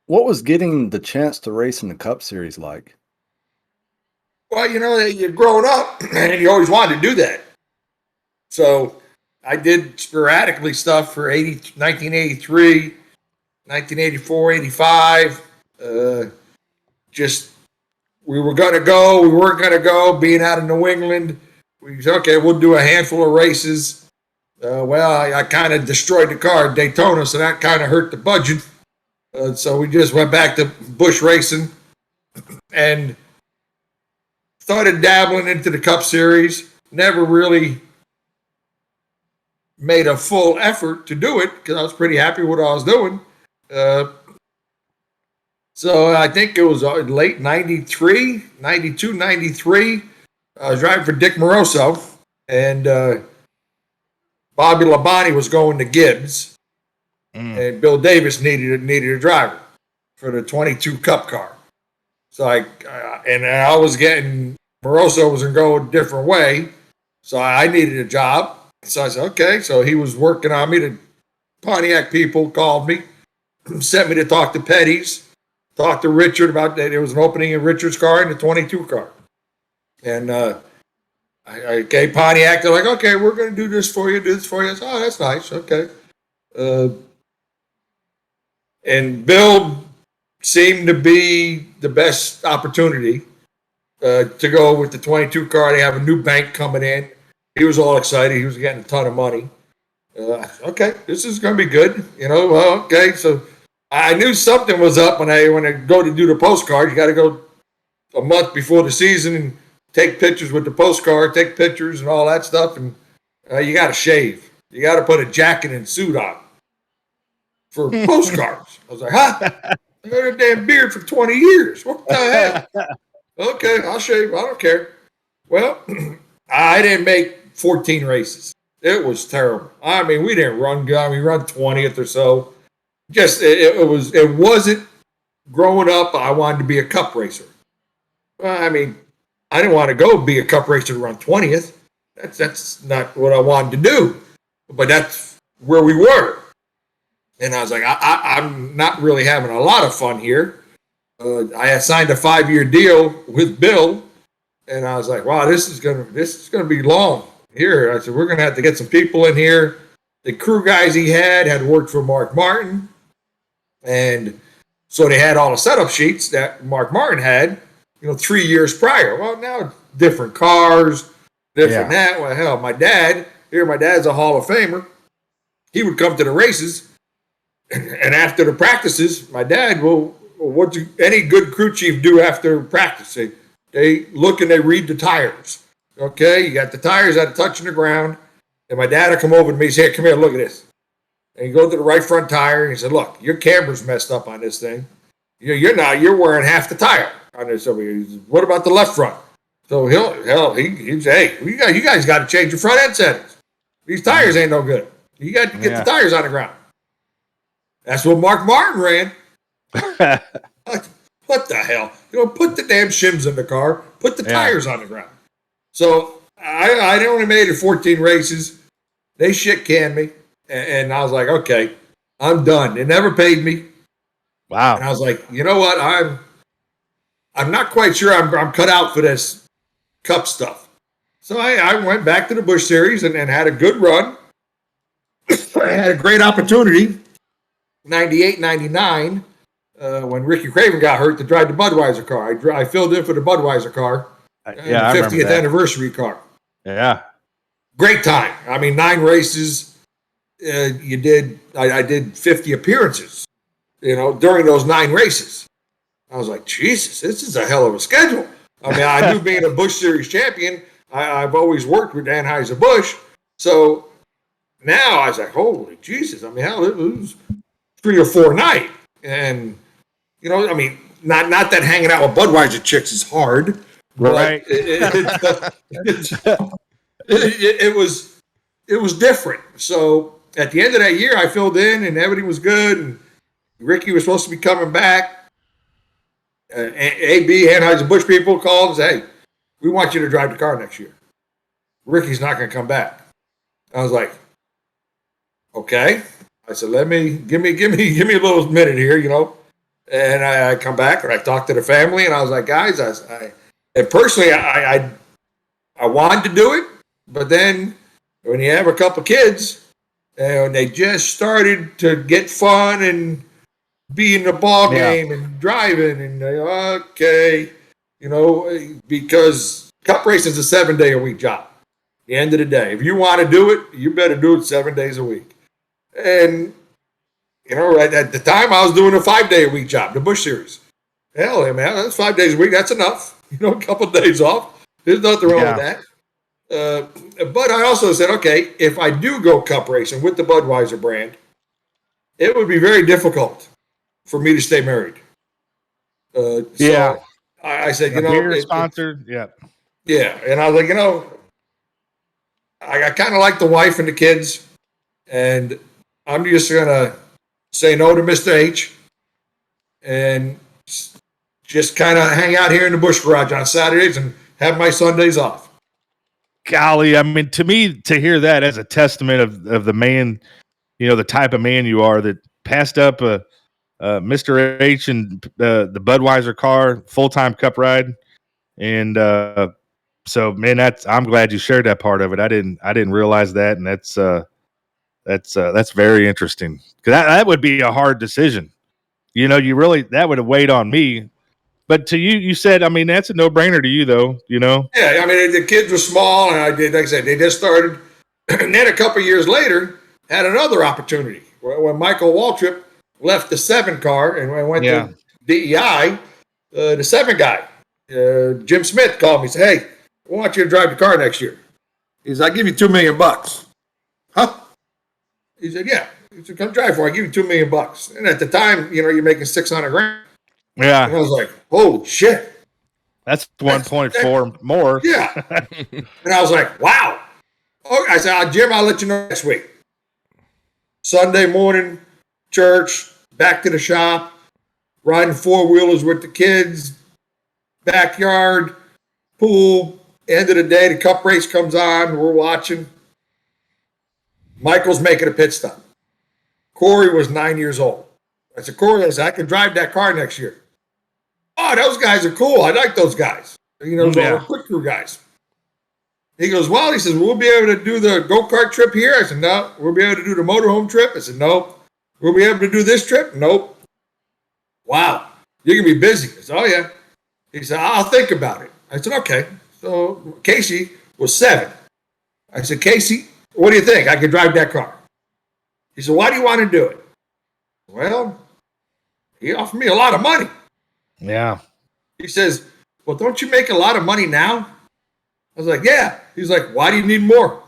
S4: what was getting the chance to race in the Cup Series like?
S7: Well, you're growing up and you always wanted to do that. So I did sporadically stuff for 1983, 1984, 85. Just we were going to go, we weren't going to go, being out of New England. We said, okay, we'll do a handful of races. I kind of destroyed the car at Daytona, so that kind of hurt the budget. So we just went back to bush racing and started dabbling into the Cup Series. Never really made a full effort to do it because I was pretty happy with what I was doing. So I think it was late 93, 92, 93. I was driving for Dick Moroso, and Bobby Labonte was going to Gibbs, and Bill Davis needed a driver for the 22 Cup car. So I was getting, Moroso was going to go a different way, so I needed a job. So I said, okay. So he was working on me. The Pontiac people called me, sent me to talk to Petty's, talk to Richard about that. There was an opening in Richard's car in the 22 car. And I gave Pontiac, they're like, okay, we're going to do this for you, I said, oh, that's nice. Okay. And Bill seemed to be the best opportunity to go with the 22 car. They have a new bank coming in. He was all excited. He was getting a ton of money. Okay, this is going to be good. Okay. So I knew something was up when I go to do the postcard. You got to go a month before the season and take pictures with the postcard, take pictures and all that stuff. And you got to shave. You got to put a jacket and suit on for postcards. I was like, huh? I got a damn beard for 20 years. What the hell? Okay, I'll shave. I don't care. Well, I didn't make 14 races. It was terrible. I mean, we didn't run good. I mean, run 20th or so. Just it wasn't growing up. I wanted to be a cup racer. I mean, I didn't want to go be a cup racer to run 20th. That's not what I wanted to do. But that's where we were. And I was like, I'm not really having a lot of fun here. I had signed a 5-year deal with Bill, and I was like, wow, this is gonna be long here. I said, we're gonna have to get some people in here. The crew guys he had worked for Mark Martin, and so they had all the setup sheets that Mark Martin had, 3 years prior. Well, now different cars, different that. Well, hell, my dad's a Hall of Famer. He would come to the races, and after the practices, my dad will. What do any good crew chief do after practice? They look and they read the tires. Okay, you got the tires that are touching the ground. And my dad would come over to me and say, hey, come here, look at this. And you go to the right front tire and he said, look, your camber's messed up on this thing. You're wearing half the tire on this over here. Said, what about the left front? So he say, hey, you guys got to change your front end settings. These tires ain't no good. You got to get the tires on the ground. That's what Mark Martin ran. What the hell? Put the damn shims in the car. Put the tires on the ground. So I only made it 14 races. They shit canned me, and I was like, okay, I'm done. They never paid me.
S3: Wow.
S7: And I was like, you know what? I'm not quite sure I'm cut out for this cup stuff. So I went back to the Busch Series and had a good run. I had a great opportunity, 98, 99. When Ricky Craven got hurt to drive the Budweiser car. I filled in for the Budweiser car. The 50th anniversary car.
S3: Yeah.
S7: Great time. I mean, 9 races. I did 50 appearances, during those 9 races. I was like, Jesus, this is a hell of a schedule. I mean, I knew being a Busch Series champion, I've always worked with Anheuser-Busch. So now I was like, holy Jesus. I mean, hell, it was 3 or 4 nights. And I mean, not that hanging out with Budweiser chicks is hard,
S3: right?
S7: It was different. So at the end of that year, I filled in, and everything was good. And Ricky was supposed to be coming back. AB Anheuser-Busch people called and said, "Hey, we want you to drive the car next year. Ricky's not going to come back." I was like, "Okay." I said, give me a little minute here, And I come back and I talked to the family, and I was like, guys, and personally, I wanted to do it, but then when you have a couple kids and they just started to get fun and be in the ball game and driving, and okay, because cup racing is a 7-day-a-week job. At the end of the day, if you want to do it, you better do it 7 days a week. And, at the time, I was doing a 5-day-a-week job, the Busch Series. Hell, man, that's 5 days a week. That's enough. A couple of days off. There's nothing wrong with that. But I also said, okay, if I do go cup racing with the Budweiser brand, it would be very difficult for me to stay married. So I said,
S3: beer sponsored.
S7: Yeah. And I was like, I kind of like the wife and the kids, and I'm just going to say no to Mr. H and just kind of hang out here in the Busch Garage on Saturdays and have my Sundays off.
S3: Golly, I mean, to me, to hear that as a testament of the man, the type of man you are that passed up Mr. H and the Budweiser car full-time cup ride. And so, man, I'm glad you shared that part of it. I didn't realize that, and that's very interesting, because that would be a hard decision. That would have weighed on me. But to you said, I mean, that's a no-brainer to you, though.
S7: Yeah, I mean, the kids were small, and like I said, they just started. And then a couple of years later, had another opportunity when Michael Waltrip left the 7 car and went to DEI. The 7 guy, Jim Smith, called me and said, "Hey, I want you to drive the car next year." He said, "I'll give you $2 million." Huh? He said, "Yeah." He said, "Come drive for it. I'll give you $2 million." And at the time, you're making $600,000.
S3: Yeah.
S7: And I was like, "Holy shit."
S3: That's 1.4 more.
S7: Yeah. And I was like, wow. Oh, I said, Jim, I'll let you know next week. Sunday morning, church, back to the shop, riding four-wheelers with the kids, backyard, pool. End of the day, the cup race comes on. We're watching. Michael's making a pit stop. Corey was 9 years old. I said, Corey, I can drive that car next year. Oh, those guys are cool. I like those guys. The quick crew guys. He goes, well, he says, we'll be able to do the go-kart trip here. I said, no. We'll be able to do the motorhome trip. I said, no. We'll be able to do this trip? Nope. Wow. You're going to be busy. I said, oh, yeah. He said, I'll think about it. I said, okay. So Casey was 7. I said, Casey, what do you think? I could drive that car. He said, why do you want to do it? Well, he offered me a lot of money.
S3: Yeah.
S7: He says, well, don't you make a lot of money now? I was like, yeah. He's like, why do you need more?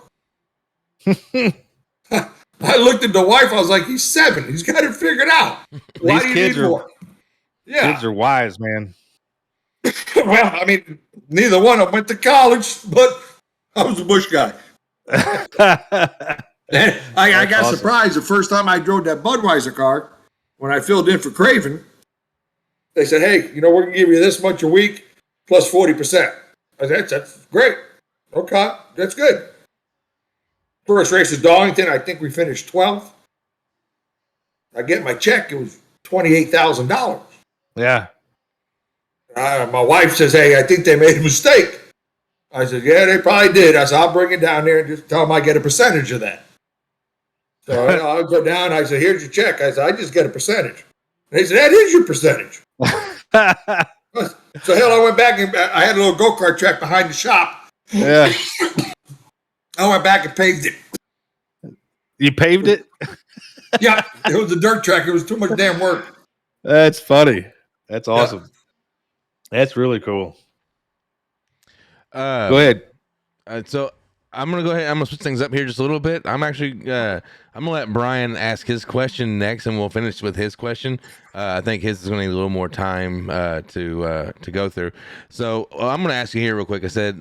S7: I looked at the wife. I was like, he's 7. He's got it figured out. Why do you need more? Yeah.
S3: Kids are wise, man.
S7: Well, I mean, neither one of them went to college, but I was a Bush guy. And I got
S3: awesome.
S7: surprised the first time I drove that Budweiser car when I filled in for Craven. They said, hey, we're going to give you this much a week plus 40%. I said, that's great. Okay, that's good. First race is Darlington. I think we finished 12th. I get my check. It was $28,000.
S3: Yeah.
S7: My wife says, hey, I think they made a mistake. I said, yeah, they probably did. I said, I'll bring it down there and just tell them I get a percentage of that. So I'll go down. I said, here's your check. I said, I just get a percentage. And they said, that is your percentage. So hell, I went back and I had a little go-kart track behind the shop.
S3: Yeah.
S7: I went back and paved it.
S3: You paved it?
S7: Yeah, it was a dirt track. It was too much damn work.
S3: That's funny. That's awesome. Yeah. That's really cool. Go ahead.
S1: So I'm gonna go ahead. I'm gonna switch things up here just a little bit. I'm actually I'm gonna let Brian ask his question next, and we'll finish with his question. I think his is gonna need a little more time to go through. So I'm gonna ask you here real quick. I said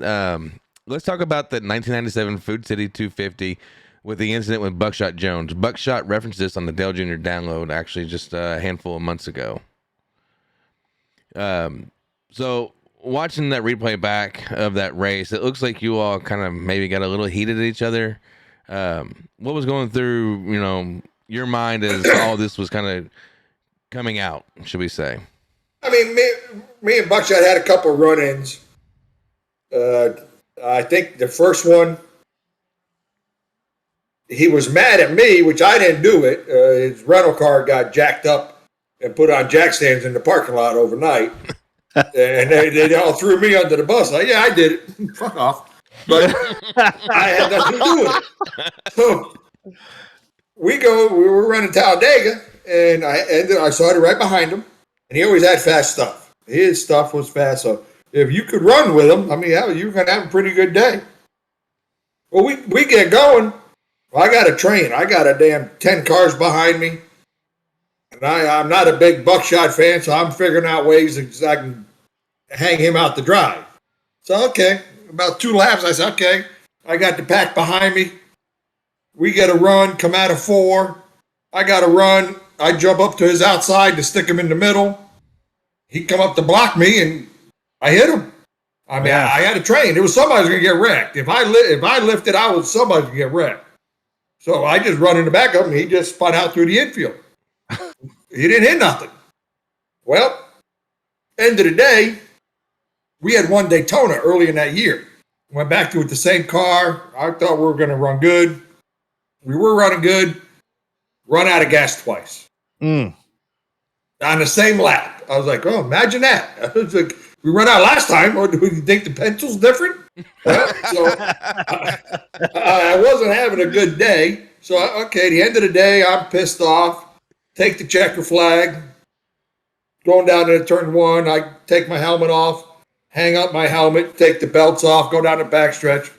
S1: let's talk about the 1997 Food City 250 with the incident with Buckshot Jones. Buckshot referenced this on the Dale Jr. download actually just a handful of months ago. So watching that replay back of that race, it looks like you all kind of maybe got a little heated at each other. What was going through, your mind as all this was kind of coming out, should we say?
S7: I mean, me and Buckshot had a couple of run-ins. I think the first one, he was mad at me, which I didn't do it. His rental car got jacked up and put on jack stands in the parking lot overnight. And they all threw me under the bus. Like, yeah, I did it. Fuck off. But I had nothing to do with it. So we were running Talladega, and I started right behind him. And he always had fast stuff. His stuff was fast. So if you could run with him, I mean, you were going to have a pretty good day. Well, we get going. Well, I got a train. I got a damn 10 cars behind me. And I'm not a big Buckshot fan, so I'm figuring out ways that I can hang him out to dry. So, okay, about 2 laps, I said, okay, I got the pack behind me. We get a run, come out of 4. I got a run. I jump up to his outside to stick him in the middle. He come up to block me, and I hit him. I mean,
S3: Yeah.
S7: I had a train. It was somebody's going to get wrecked. If I lifted, somebody's going to get wrecked. So I just run in the back of him, and he just spun out through the infield. He didn't hit nothing. Well, end of the day, we had won Daytona early in that year. Went back to it with the same car. I thought we were going to run good. We were running good. Run out of gas twice. On the same lap. I was like, oh, imagine that. I was like, we run out last time. Or do you think the pencil's different? So I wasn't having a good day. So, okay, the end of the day, I'm pissed off. Take the checker flag. Going down to turn 1, I take my helmet off, hang up my helmet, take the belts off, go down the backstretch.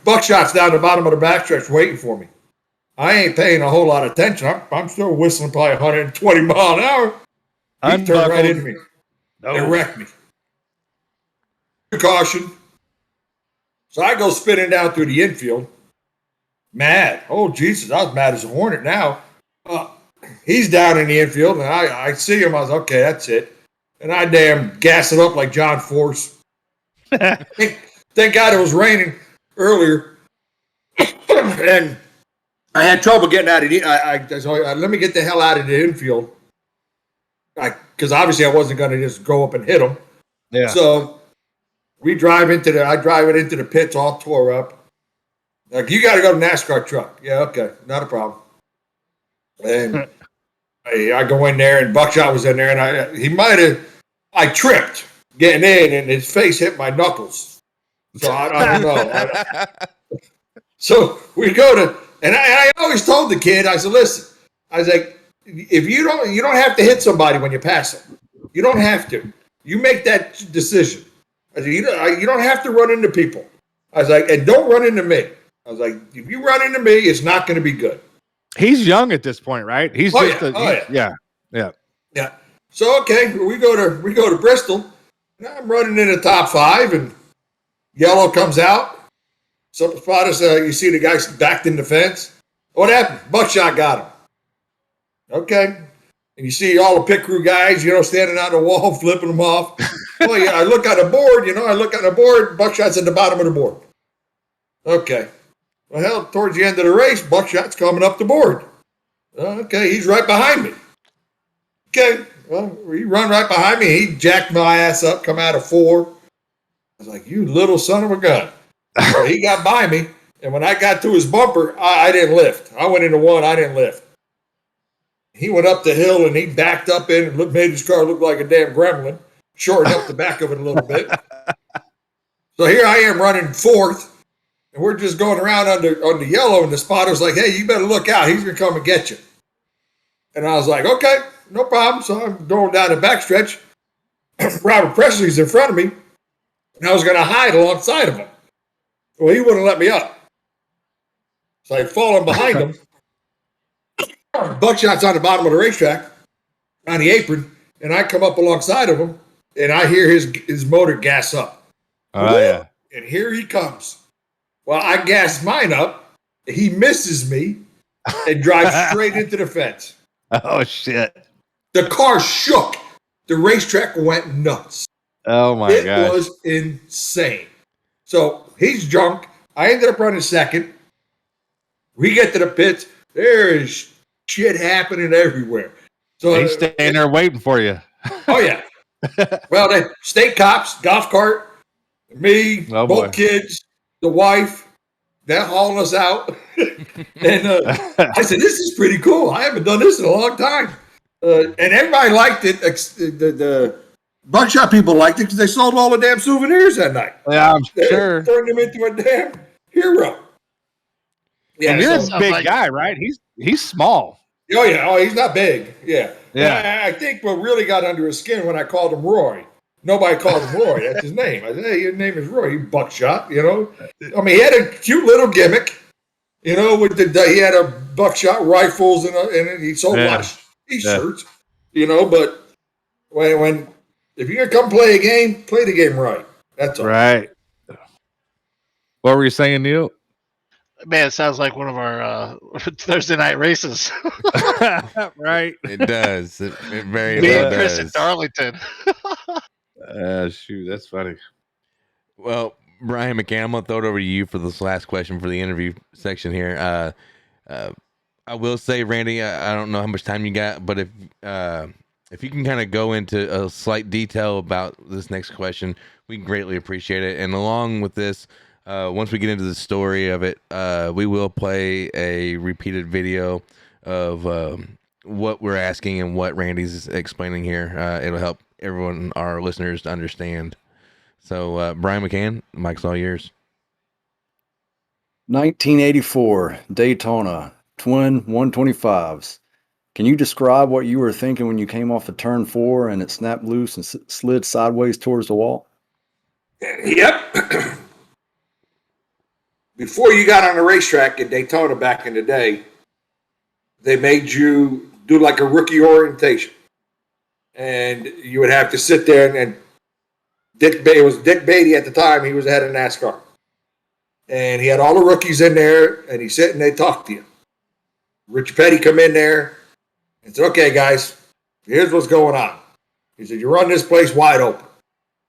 S7: Buckshot's down the bottom of the backstretch waiting for me. I ain't paying a whole lot of attention. I'm still whistling probably 120 mile an hour. He turned right into me and wrecked me. Caution. So I go spinning down through the infield. Mad. Oh, Jesus, I was mad as a hornet now. He's down in the infield, and I see him. I was okay, that's it. And I damn gas it up like John Force. Thank God it was raining earlier. And I had trouble getting out of the let me get the hell out of the infield. Because obviously I wasn't going to just go up and hit him.
S3: Yeah.
S7: So I drive it into the pits all tore up. Like, you got to go to NASCAR truck. Yeah, okay, not a problem. And I go in there, and Buckshot was in there, and I tripped getting in, and his face hit my knuckles. So I don't know. So we go to, and I always told the kid, I said, listen, I was like, if you don't have to hit somebody when you pass them. You don't have to. You make that decision. I said, you don't have to run into people. I was like, and don't run into me. I was like, if you run into me, it's not going to be good.
S3: He's young at this point, right? He's yeah.
S7: So okay, we go to Bristol. And I'm running in the top 5, and yellow comes out. Some spotters, you see the guy backed in the fence. What happened? Buckshot got him. Okay. And you see all the pit crew guys, standing on the wall, flipping them off. Oh, yeah, I look on the board, Buckshot's at the bottom of the board. Okay. Well, hell, towards the end of the race, Buckshot's coming up the board. Okay, he's right behind me. Okay, well, he run right behind me. He jacked my ass up, come out of 4. I was like, you little son of a gun. So he got by me, and when I got to his bumper, I didn't lift. I went into 1, I didn't lift. He went up the hill, and he backed up in and made his car look like a damn gremlin, shortened up the back of it a little bit. So here I am running 4th, and we're just going around on the yellow, and the spotter's like, hey, you better look out. He's going to come and get you. And I was like, okay, no problem. So I'm going down the backstretch. Robert Presley's in front of me, and I was going to hide alongside of him. Well, he wouldn't let me up. So I fallen behind him. Buckshot's on the bottom of the racetrack on the apron, and I come up alongside of him, and I hear his motor gas up.
S3: Oh, yeah.
S7: And here he comes. Well, I gas mine up. He misses me and drives straight into the fence.
S3: Oh, shit.
S7: The car shook. The racetrack went nuts.
S3: Oh, my gosh.
S7: It was insane. So he's drunk. I ended up running 2nd. We get to the pits. There is shit happening everywhere. So
S3: he's staying there waiting for you.
S7: Oh, yeah. Well, the state cops, golf cart, me, both kids, the wife, they're hauling us out. And I said, this is pretty cool. I haven't done this in a long time. And everybody liked it. The Buckshot people liked it because they sold all the damn souvenirs that night.
S3: Yeah, I'm sure.
S7: Turned him into a damn hero.
S3: Yeah, and you're a big guy, right? He's small.
S7: Oh, yeah. Oh, he's not big. Yeah.
S3: Yeah.
S7: I think what really got under his skin when I called him Roy. Nobody called him Roy. That's his name. I said, hey, your name is Roy. You Buckshot, I mean, he had a cute little gimmick, with he had a Buckshot rifles and he sold a lot of T-shirts, but when if you're going to come play a game, play the game right. That's all.
S3: Right. What were you saying, Neil?
S5: Man, it sounds like one of our Thursday night races.
S3: Right.
S1: It does. It very
S5: Me
S1: well
S5: and Chris
S1: does.
S5: at Darlington.
S3: Shoot, that's funny.
S1: Well, Brian McCann, I'm going to throw it over to you for this last question for the interview section here. I will say, Randy, I don't know how much time you got, but if you can kind of go into a slight detail about this next question, we greatly appreciate it. And along with this, once we get into the story of it, we will play a repeated video of what we're asking and what Randy's explaining here. It'll help everyone, our listeners, to understand. So, Brian McCann, the mic's all yours.
S4: 1984 Daytona, twin 125s. Can you describe what you were thinking when you came off of turn 4 and it snapped loose and slid sideways towards the wall?
S7: Yep. Before you got on the racetrack at Daytona back in the day, they made you do like a rookie orientation. And you would have to sit there and Dick Beatty at the time, he was the head of NASCAR. and he had all the rookies in there, and he sit and they talk to you. Richard Petty come in there and said, okay, guys, here's what's going on. He said, you run this place wide open.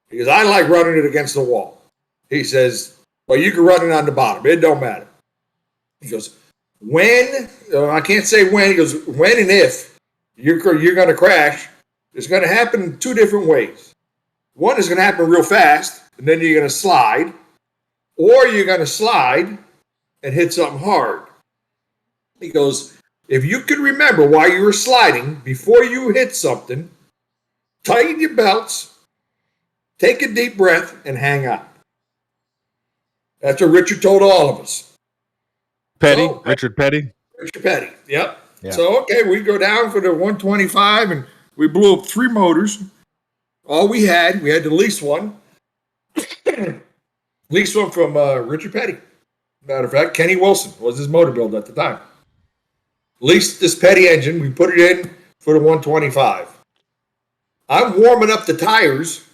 S7: He goes, I like running it against the wall. He says, well, you can run it on the bottom. It don't matter. He goes, when, I can't say when, he goes, when and if you're going to crash, it's going to happen in two different ways. One is going to happen real fast, and then you're going to slide, or you're going to slide and hit something hard. He goes, if you can remember while you were sliding, before you hit something, tighten your belts, take a deep breath, and hang on. That's what Richard told all of us.
S3: Petty,
S7: So,
S3: Richard Petty.
S7: Richard Petty, yep.
S3: Yeah.
S7: So, okay, we go down for the 125, and we blew up 3 motors. All we had the lease one. Lease one from Richard Petty. Matter of fact, Kenny Wilson was his motor builder at the time. Leased this Petty engine. We put it in for the 125. I'm warming up the tires,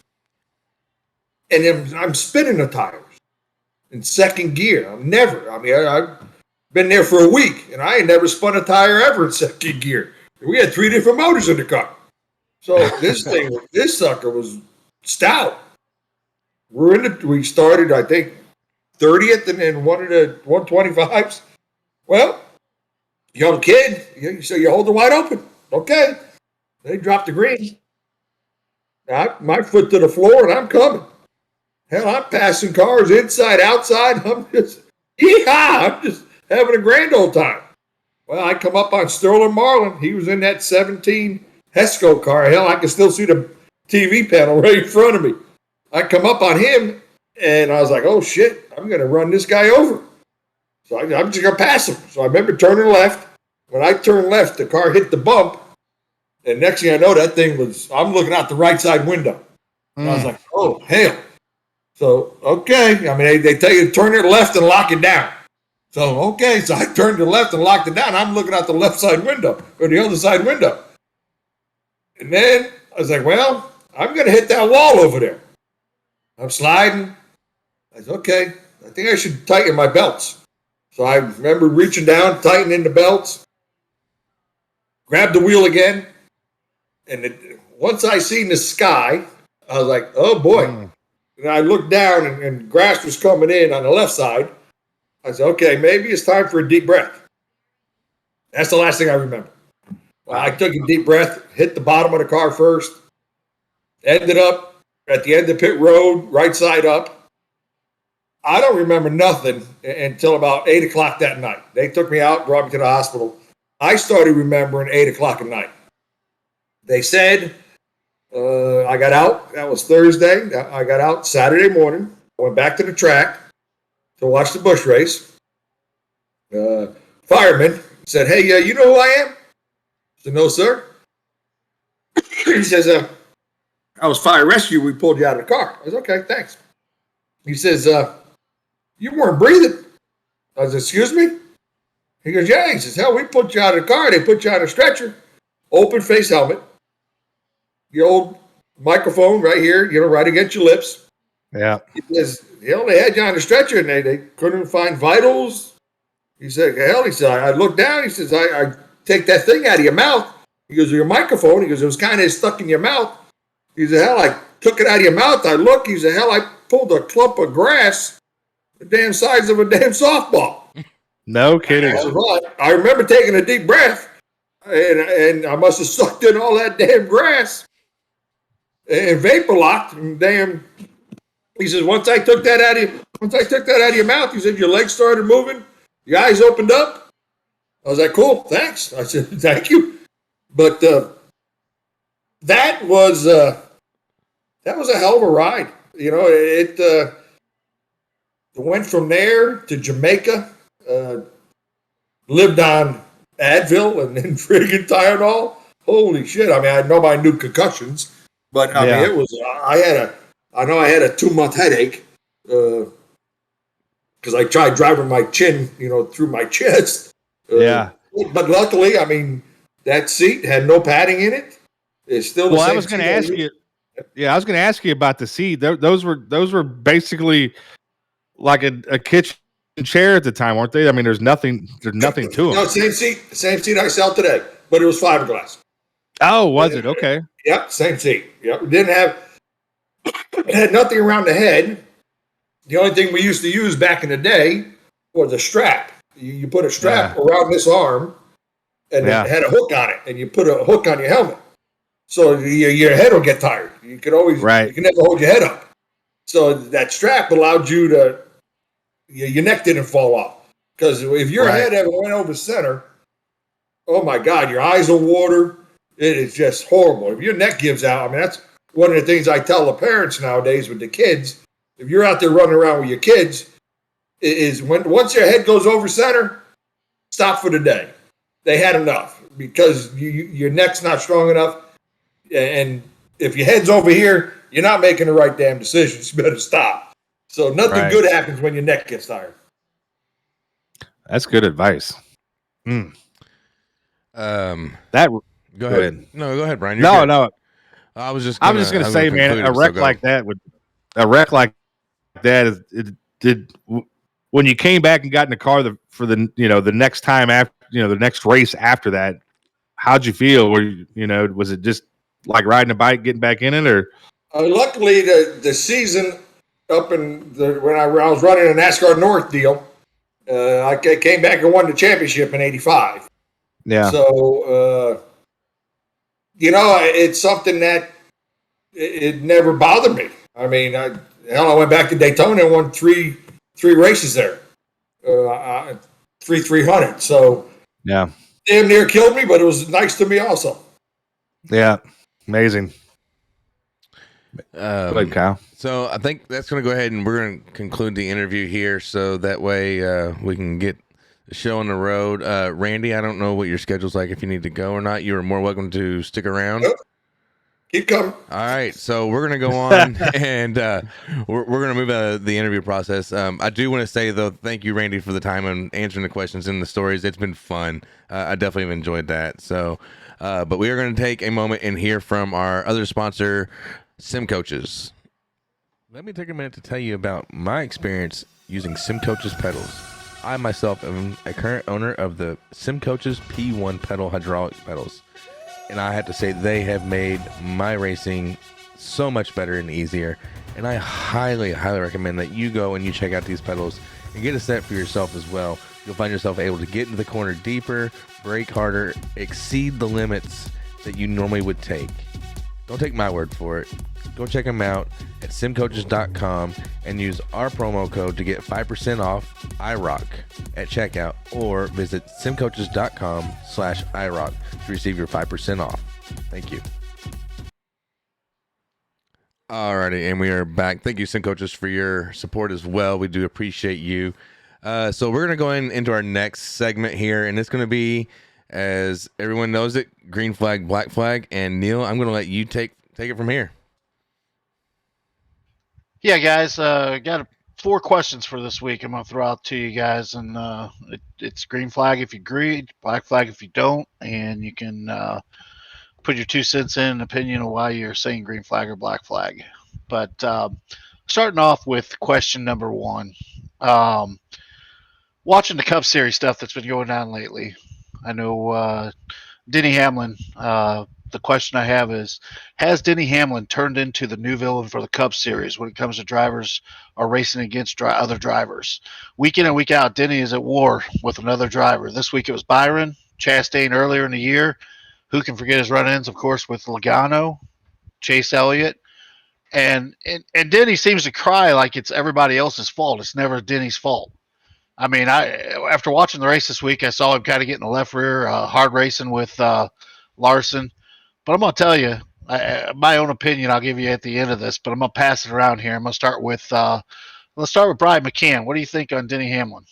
S7: and then I'm spinning the tires in second gear. I've been there for a week, and I ain't never spun a tire ever in second gear. We had 3 different motors in the car. So this sucker was stout. We started, I think, 30th and then one of the 125s. Well, young kid, so you hold it wide open. Okay. They dropped the green. My foot to the floor, and I'm coming. Hell, I'm passing cars inside, outside. I'm just having a grand old time. Well, I come up on Sterling Marlin. He was in that 17 Hesco car. Hell, I can still see the TV panel right in front of me. I come up on him, and I was like, oh, shit, I'm going to run this guy over. So I'm just going to pass him. So I remember turning left. When I turned left, the car hit the bump. And next thing I know, I'm looking out the right side window. And I was like, oh, hell. So, okay. I mean, they tell you to turn it left and lock it down. So, okay. So I turned to the left and locked it down. I'm looking out the left side window or the other side window. And then I was like, well, I'm going to hit that wall over there. I'm sliding. I said, okay, I think I should tighten my belts. So I remember reaching down, tightening the belts, grabbed the wheel again. And once I seen the sky, I was like, oh boy. And I looked down and grass was coming in on the left side. I said, okay, maybe it's time for a deep breath. That's the last thing I remember. Well, I took a deep breath, hit the bottom of the car first, ended up at the end of pit road, right side up. I don't remember nothing until about 8 o'clock that night. They took me out, brought me to the hospital. I started remembering 8 o'clock at night. They said I got out. That was Thursday. I got out Saturday morning. I went back to the track to watch the Busch race. Fireman said, hey, you know who I am? I said, no, sir. He says, I was fire rescue. We pulled you out of the car. I said, okay, thanks. He says, you weren't breathing. I said, excuse me? He goes, yeah. He says, hell, we put you out of the car. They put you on a stretcher, open face helmet, the old microphone right here, right against your lips.
S3: Yeah.
S7: He says, hell, they had you on the stretcher and they couldn't find vitals. He said, hell, he said, I looked down. He says, I take that thing out of your mouth. He goes, your microphone. He goes, it was kind of stuck in your mouth. He said, hell, I took it out of your mouth. I looked. He said, hell, I pulled a clump of grass the damn size of a damn softball.
S3: No kidding.
S7: I said, well, I remember taking a deep breath, and I must have sucked in all that damn grass and vapor locked. And damn, he says, once I took that out of your mouth, he said, your legs started moving, your eyes opened up. I was like, cool, thanks. I said, thank you. But that was a hell of a ride. It went from there to Jamaica, lived on Advil and then friggin' Tylenol. Holy shit. I mean, I know I knew concussions, but I mean, it was, I had a 2-month headache, because I tried driving my chin, through my chest. But luckily, I mean, that seat had no padding in it. It's still the same.
S3: I was going to ask you. Yeah, I was going to ask you about the seat. Those were basically like a kitchen chair at the time, weren't they? I mean, there's nothing to
S7: No,
S3: them.
S7: same seat I sell today, but it was fiberglass.
S3: Oh, was it? Okay.
S7: Yep, same seat. Yep, it had nothing around the head. The only thing we used to use back in the day was a strap. You put a strap around this arm, and it had a hook on it, and you put a hook on your helmet, so your head will get tired. You can never hold your head up. So that strap allowed you to your neck didn't fall off, because if your head ever went over center, oh my God, your eyes will water. It is just horrible. If your neck gives out, I mean, that's one of the things I tell the parents nowadays with the kids. If you're out there running around with your kids, is once your head goes over center, stop for the day. They had enough, because your neck's not strong enough. And if your head's over here, you're not making the right damn decisions. You better stop. So nothing good happens when your neck gets tired.
S3: That's good advice.
S1: Go
S3: Go
S1: ahead. No, go ahead, Brian.
S3: No.
S1: I was just
S3: going to say, man, a wreck like that when you came back and got in the car for the next time after, the next race after that, how'd you feel? Was it just like riding a bike, getting back in it, or?
S7: Luckily, the season up when I was running a NASCAR North deal, I came back and won the championship in '85.
S3: Yeah.
S7: So, it's something that it never bothered me. I mean, I went back to Daytona and won three races there, 300. So,
S3: yeah,
S7: damn near killed me, but it was nice to me also.
S3: Yeah, amazing.
S1: Go ahead, Kyle. So I think that's going to go ahead and we're going to conclude the interview here, so that way we can get the show on the road. Randy, I don't know what your schedule's like, if you need to go or not. You are more welcome to stick around.
S7: Yep. Keep coming.
S1: All right, so we're going to go on and we're going to move the interview process. I do want to say, though, thank you, Randy, for the time and answering the questions and the stories. It's been fun. I definitely have enjoyed that. So, but we are going to take a moment and hear from our other sponsor, Sim Coaches. Let me take a minute to tell you about my experience using Sim Coaches pedals. I myself am a current owner of the Sim Coaches P1 pedal hydraulic pedals, and I have to say they have made my racing so much better and easier, and I highly, highly recommend that you go and you check out these pedals and get a set for yourself as well. You'll find yourself able to get into the corner deeper, brake harder, exceed the limits that you normally would take. Don't take my word for it. Go check them out at simcoaches.com and use our promo code to get 5% off IROC at checkout, or visit simcoaches.com/IROC to receive your 5% off. Thank you. Alrighty, and we are back. Thank you, Sim Coaches, for your support as well. We do appreciate you. So we're going to go into our next segment here, and it's going to be, as everyone knows it, green flag, black flag. And Neil, I'm going to let you take it from here.
S5: Yeah, guys, got 4 questions for this week. I'm going to throw out to you guys, and it's green flag if you agree, black flag if you don't, and you can put your 2 cents in, opinion of why you're saying green flag or black flag. But starting off with question number 1. Watching the Cup Series stuff that's been going on lately, I know Denny Hamlin, the question I have is, has Denny Hamlin turned into the new villain for the Cup Series when it comes to drivers or racing against other drivers? Week in and week out, Denny is at war with another driver. This week it was Byron, Chastain earlier in the year. Who can forget his run-ins, of course, with Logano, Chase Elliott. And Denny seems to cry like it's everybody else's fault. It's never Denny's fault. I mean, after watching the race this week, I saw him kind of getting the left rear, hard racing with Larson. But I'm going to tell you, my own opinion I'll give you at the end of this, but I'm going to pass it around here. I'm going to start with, let's start with Brian McCann. What do you think on Denny Hamlin?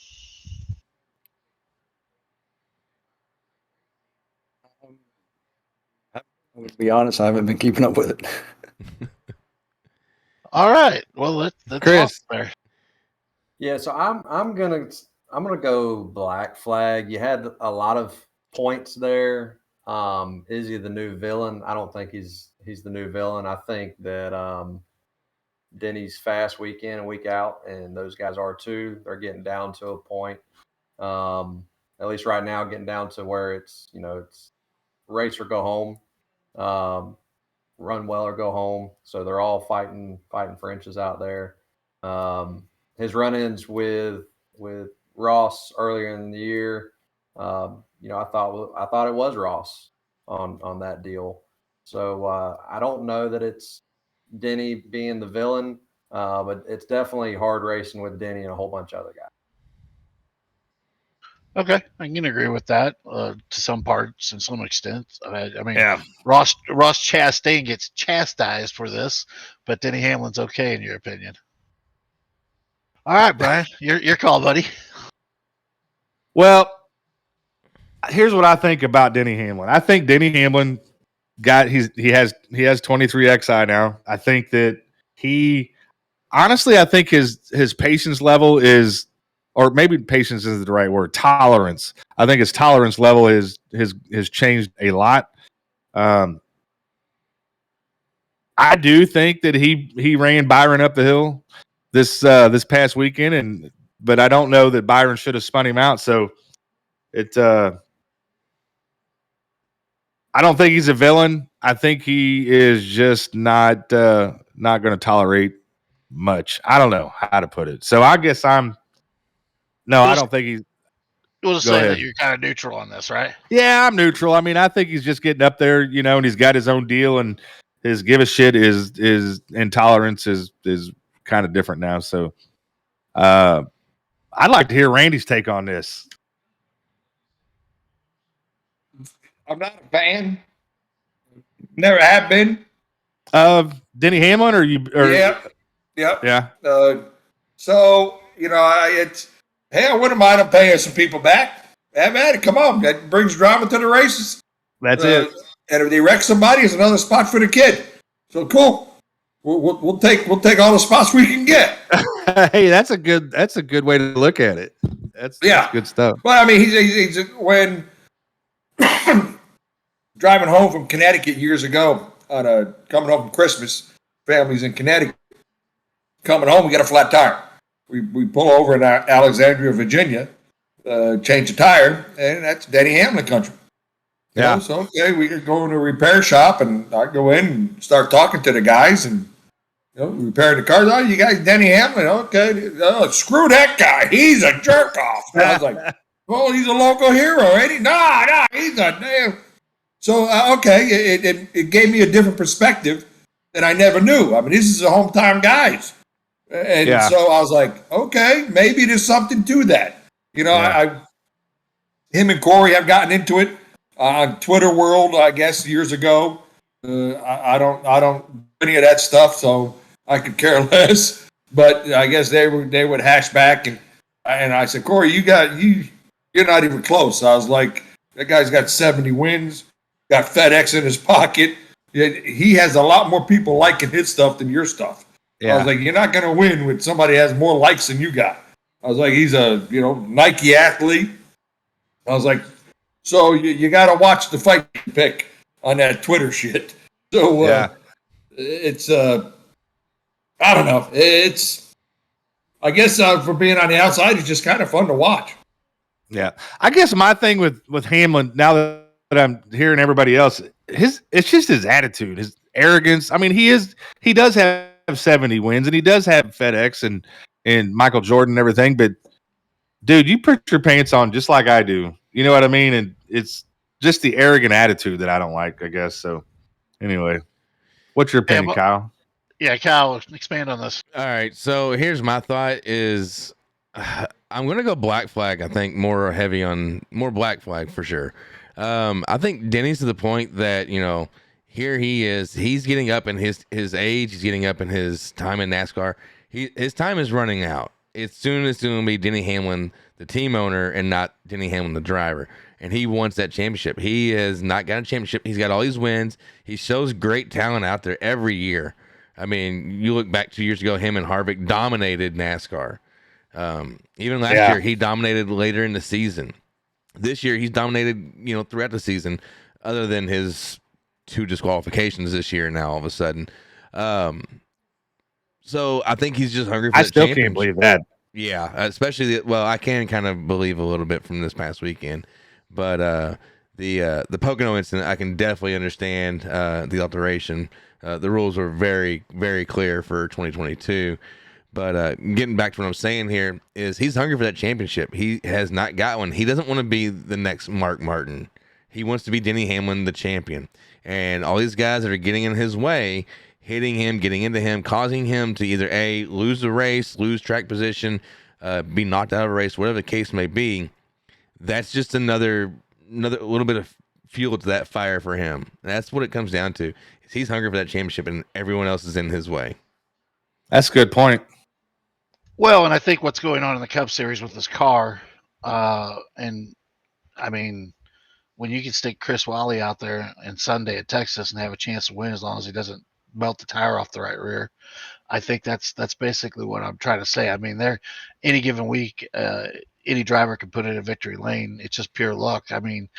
S4: To be honest, I haven't been keeping up with it.
S5: All right. Well, let's
S3: Chris.
S5: there.
S2: Yeah, so I'm gonna go black flag. You had a lot of points there. Is he the new villain? I don't think he's the new villain. I think that Denny's fast week in and week out, and those guys are too. They're getting down to a point, at least right now, getting down to where it's race or go home, run well or go home. So they're all fighting for inches out there. His run-ins with Ross earlier in the year, I thought it was Ross on that deal. So I don't know that it's Denny being the villain, but it's definitely hard racing with Denny and a whole bunch of other guys.
S5: Okay, I can agree with that to some parts and some extent. I mean,
S3: Yeah.
S5: Ross Chastain gets chastised for this, but Denny Hamlin's okay in your opinion. All right, Brian, your call, buddy.
S3: Well, here's what I think about Denny Hamlin. I think Denny Hamlin he has 23XI now. I think that I think his patience level is, or maybe patience isn't the right word, tolerance. I think his tolerance level has changed a lot. I do think that he ran Byron up the hill this past weekend, but I don't know that Byron should have spun him out. So I don't think he's a villain. I think he is just not going to tolerate much. I don't know how to put it. So I guess I don't think he's.
S5: We'll just say that you're kind of neutral on this, right?
S3: Yeah, I'm neutral. I mean, I think he's just getting up there, and he's got his own deal, and his give a shit is intolerance is kind of different now. So I'd like to hear Randy's take on this.
S7: I'm not a fan. Never have been.
S3: Of Denny Hamlin,
S7: Yep.
S3: Yeah.
S7: So I wouldn't mind him paying some people back. Have at it. Come on, that brings drama to the races.
S3: That's it.
S7: And if they wreck somebody, it's another spot for the kid. So cool. We'll take all the spots we can get.
S3: Hey, that's a good way to look at it. That's good stuff.
S7: Well, I mean, he's when driving home from Connecticut years ago coming home from Christmas, families in Connecticut. Coming home, we got a flat tire. We pull over in Alexandria, Virginia, change the tire, and that's Denny Hamlin country.
S3: Yeah.
S7: So okay, we could go to a repair shop, and I go in and start talking to the guys, and repairing the cars. Oh, you guys, Denny Hamlin? Okay. Oh, screw that guy. He's a jerk off. And I was like, well, he's a local hero, ain't he? No, he's a damn. So okay, it gave me a different perspective that I never knew. I mean, this is a hometown guys. And so I was like, okay, maybe there's something to that. Him and Corey have gotten into it on Twitter world, I guess, years ago. I don't do any of that stuff, so I could care less. But I guess they would hash back, and I said, Corey, you're not even close. I was like, that guy's got 70 wins, got FedEx in his pocket. He has a lot more people liking his stuff than your stuff. Yeah. I was like, you're not going to win with somebody who has more likes than you got. I was like, he's a Nike athlete. I was like, so you got to watch the fight you pick on that Twitter shit. So it's I don't know. It's I guess for being on the outside, it's just kind of fun to watch.
S3: Yeah, I guess my thing with Hamlin now that I'm hearing everybody else, it's just his attitude, his arrogance. I mean, he does have 70 wins, and he does have FedEx and Michael Jordan and everything. But dude, you put your pants on just like I do. You know what I mean? And it's just the arrogant attitude that I don't like, I guess. So anyway, what's your opinion, Kyle?
S5: Yeah, Kyle, expand on this.
S1: All right, so here's my thought is I'm going to go black flag. I think more black flag for sure. I think Denny's to the point that, here he is. He's getting up in his age. He's getting up in his time in NASCAR. His time is running out. It's soon to be Denny Hamlin, the team owner, and not Denny Hamlin, the driver. And he wants that championship. He has not got a championship. He's got all these wins. He shows great talent out there every year. I mean, you look back 2 years ago, him and Harvick dominated NASCAR. Even last year, he dominated later in the season. This year, he's dominated, throughout the season, other than his 2 disqualifications this year now all of a sudden. So I think he's just hungry for
S3: I
S1: that
S3: still
S1: championship.
S3: can't believe that.
S1: Yeah, especially I can kind of believe a little bit from this past weekend, but the Pocono incident, I can definitely understand the alteration. The rules were very, very clear for 2022. But getting back to what I'm saying here is he's hungry for that championship. He has not got one. He doesn't want to be the next Mark Martin. He wants to be Denny Hamlin, the champion. And all these guys that are getting in his way, hitting him, getting into him, causing him to either A, lose the race, lose track position, be knocked out of a race, whatever the case may be, that's just another little bit of fuel to that fire for him. That's what it comes down to. Is he's hungry for that championship, and everyone else is in his way.
S3: That's a good point.
S5: Well, and I think what's going on in the Cup Series with this car, and I mean, when you can stick Chris Wally out there and Sunday at Texas and have a chance to win as long as he doesn't melt the tire off the right rear, I think that's basically what I'm trying to say. I mean, any given week, any driver can put in a victory lane. It's just pure luck. I mean,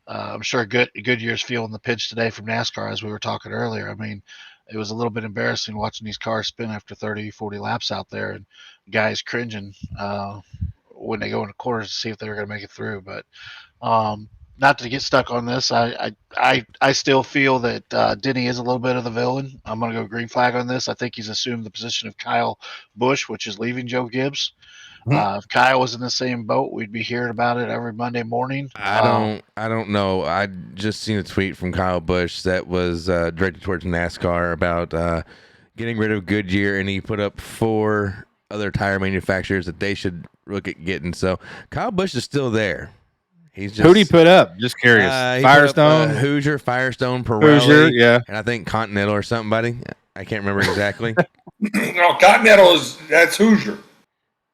S5: I'm sure Goodyear's feeling the pinch today from NASCAR, as we were talking earlier. I mean, it was a little bit embarrassing watching these cars spin after 30, 40 laps out there, and guys cringing when they go into corners to see if they were going to make it through. But not to get stuck on this, I still feel that Denny is a little bit of the villain. I'm going to go green flag on this. I think he's assumed the position of Kyle Busch, which is leaving Joe Gibbs. If Kyle was in the same boat, we'd be hearing about it every Monday morning.
S1: I don't know. I just seen a tweet from Kyle Busch that was directed towards NASCAR about getting rid of Goodyear, and he put up 4 other tire manufacturers that they should look at getting. So Kyle Busch is still there. He's just,
S3: who'd he put up? Just curious. Firestone,
S1: Hoosier, Firestone, Pirelli,
S3: Hoosier, yeah,
S1: and I think Continental or somebody. I can't remember exactly.
S7: No, Continental that's Hoosier.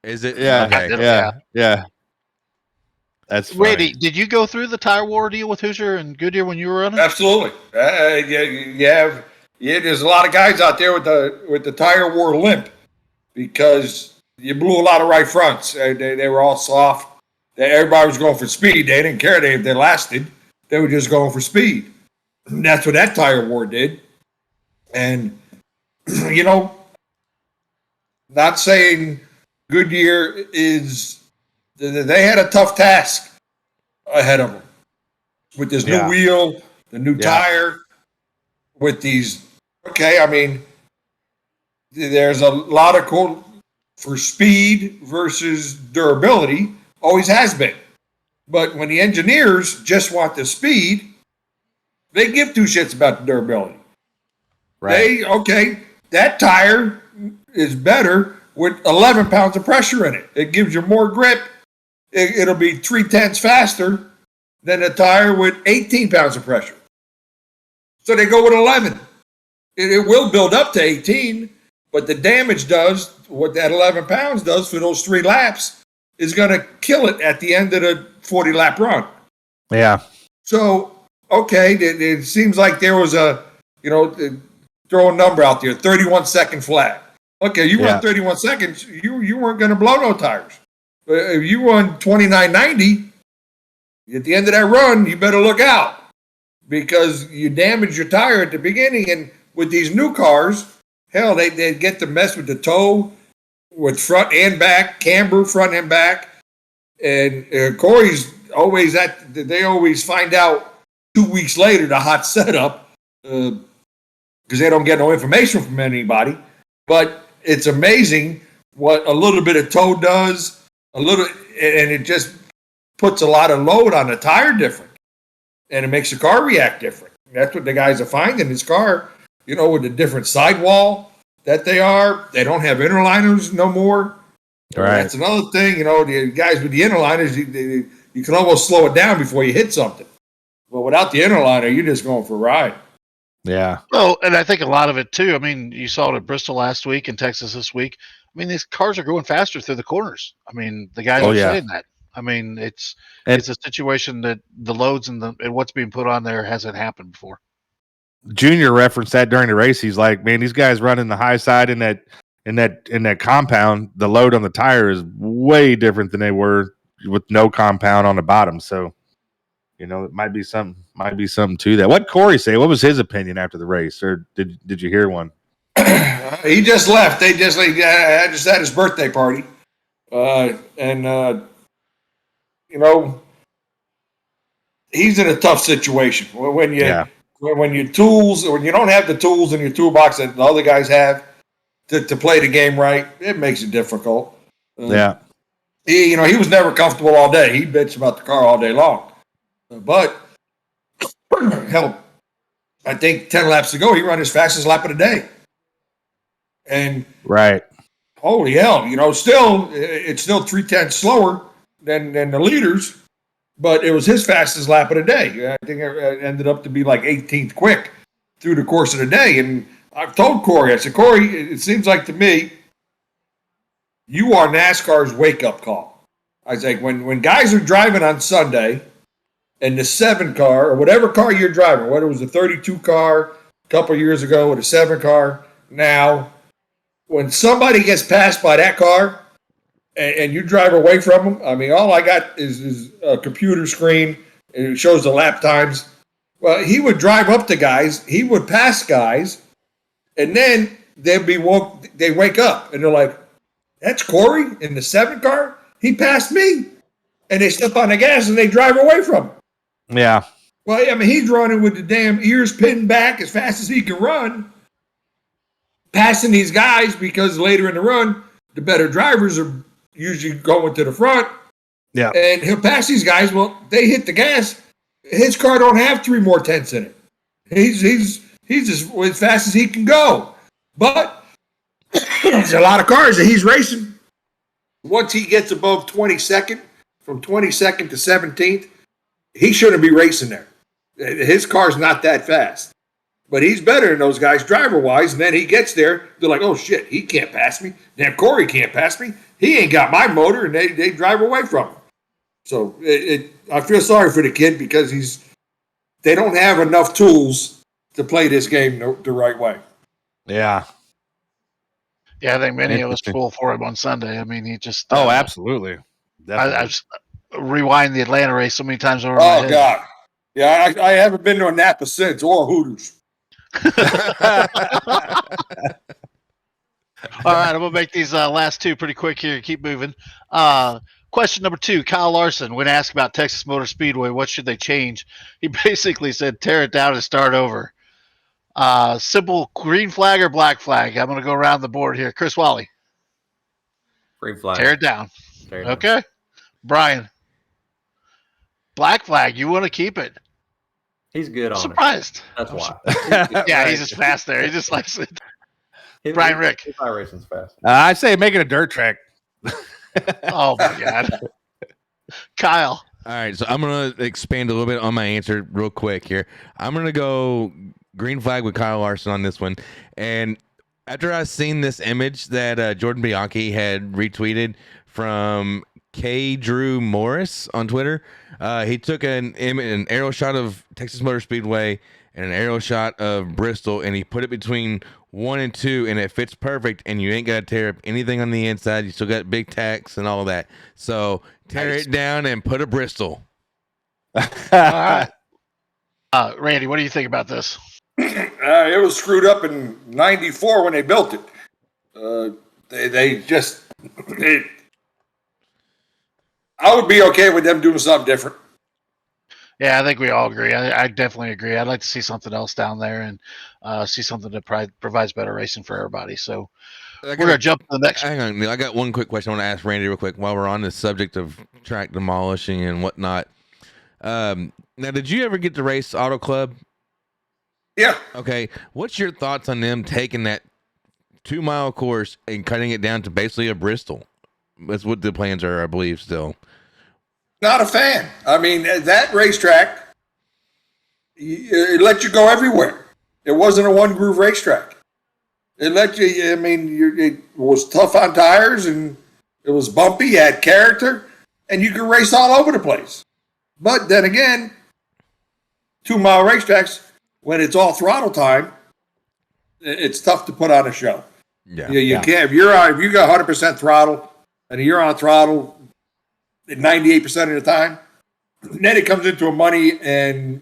S1: Is it?
S3: Yeah,
S1: Okay.
S3: yeah. That's funny.
S5: Randy, did you go through the tire war deal with Hoosier and Goodyear when you were running?
S7: Absolutely. Yeah. There's a lot of guys out there with the tire war limp because you blew a lot of right fronts. They were all soft. Everybody was going for speed. They didn't care if they lasted. They were just going for speed. And that's what that tire war did. And, not saying Goodyear they had a tough task ahead of them with this new wheel, the new tire, with these. Okay, I mean, there's a lot of quote for speed versus durability. Always has been. But when the engineers just want the speed, they give 2 shits about the durability. Right. That tire is better with 11 pounds of pressure in it. It gives you more grip. It'll be 3/10 faster than a tire with 18 pounds of pressure. So they go with 11. It will build up to 18, but the damage does, what that 11 pounds does for those 3 laps, is going to kill it at the end of the 40-lap run.
S3: Yeah.
S7: So, it seems like there was throw a number out there, 31-second flat. Okay, you run 31 seconds, you weren't going to blow no tires. But if you run 29.90, at the end of that run, you better look out because you damage your tire at the beginning. And with these new cars, hell, they get to mess with the toe, with front and back, camber front and back. And Corey's always they always find out 2 weeks later the hot setup because they don't get no information from anybody. But it's amazing what a little bit of toe does, and it just puts a lot of load on the tire different. And it makes the car react different. That's what the guys are finding. This car, with the different sidewall that they don't have interliners no more. Right. That's another thing, the guys with the interliners, you can almost slow it down before you hit something. But without the interliner, you're just going for a ride.
S3: Yeah.
S5: Well, and I think a lot of it too. I mean, you saw it at Bristol last week and Texas this week. I mean, these cars are going faster through the corners. I mean, the guys are saying that. I mean, it's a situation that the loads and what's being put on there hasn't happened before.
S3: Junior referenced that during the race. He's like, man, these guys running the high side in that compound. The load on the tire is way different than they were with no compound on the bottom. So, it might be something to that. What Corey say? What was his opinion after the race, or did you hear one?
S7: he just left. They just just had his birthday party, and he's in a tough situation when you when you don't have the tools in your toolbox that the other guys have to play the game right. It makes it difficult. He was never comfortable all day. He bitched about the car all day long, but hell, I think 10 laps ago he ran his fastest lap of the day. And holy hell, it's still 3/10 slower than the leaders, but it was his fastest lap of the day. I think it ended up to be like 18th quick through the course of the day. And I've told Corey, I said, Corey, it seems like to me you are NASCAR's wake-up call. I was like, when guys are driving on Sunday and the 7 car or whatever car you're driving, whether it was a 32 car a couple of years ago or the 7 car now, when somebody gets passed by that car and you drive away from them, I mean, all I got is a computer screen and it shows the lap times. Well, he would drive up to guys, he would pass guys, and then they wake up and they're like, that's Corey in the 7 car? He passed me. And they step on the gas and they drive away from him.
S3: Yeah.
S7: Well, I mean, he's running with the damn ears pinned back as fast as he can run, passing these guys because later in the run, the better drivers are usually going to the front.
S3: Yeah.
S7: And he'll pass these guys. Well, they hit the gas. His car don't have 3 more tenths in it. He's as fast as he can go. But there's a lot of cars that he's racing. Once he gets above 22nd, from 22nd to 17th, he shouldn't be racing there. His car's not that fast. But he's better than those guys driver-wise, and then he gets there, they're like, oh, shit, he can't pass me. Damn, Corey can't pass me. He ain't got my motor, and they drive away from him. So I feel sorry for the kid because they don't have enough tools to play this game the right way.
S3: Yeah.
S5: Yeah, I think many of us pull for him on Sunday. I mean, he just...
S3: absolutely.
S5: I've rewind the Atlanta race so many times over my head.
S7: Oh, God. Yeah, I haven't been to a Napa since, or Hooters.
S5: All right, I'm going to make these last 2 pretty quick here. Keep moving. Question number 2, Kyle Larson, when asked about Texas Motor Speedway, what should they change? He basically said, tear it down and start over. Simple green flag or black flag? I'm going to go around the board here. Chris Wally.
S2: Green flag.
S5: Tear it down. Okay. Brian. Black flag. You want to keep it.
S2: He's good on
S5: surprised.
S2: it. That's why.
S5: Yeah, he's just fast there. He just likes it. Brian Rick.
S2: His racing's fast.
S3: I'd say make it a dirt track.
S5: Oh, my God. Kyle.
S1: All right, so I'm going to expand a little bit on my answer real quick here. I'm going to go green flag with Kyle Larson on this one. And after I seen this image that Jordan Bianchi had retweeted from K. Drew Morris on Twitter, he took an aerial shot of Texas Motor Speedway and an aerial shot of Bristol, and he put it between 1 and 2, and it fits perfect, and you ain't got to tear up anything on the inside. You still got big tacks and all that. So tear it down and put a Bristol.
S5: All right. Randy, what do you think about this?
S7: It was screwed up in '94 when they built it. I would be okay with them doing something different.
S5: Yeah, I think we all agree. I definitely agree. I'd like to see something else down there and see something that provides better racing for everybody. So we're going to jump to the next.
S1: Hang on, Neil. I got one quick question I want to ask Randy real quick while we're on the subject of track demolishing and whatnot. Now, did you ever get to race Auto Club?
S7: Yeah.
S1: Okay. What's your thoughts on them taking that 2-mile course and cutting it down to basically a Bristol? That's what the plans are, I believe, still.
S7: Not a fan. I mean, that racetrack, it let you go everywhere. It wasn't a one-groove racetrack. It let you, I mean, it was tough on tires, and it was bumpy, had character, and you could race all over the place. But then again, 2-mile racetracks, when it's all throttle time, it's tough to put on a show.
S1: Yeah.
S7: You can't, if you got 100% throttle, and you're on throttle 98% of the time, then it comes into a money and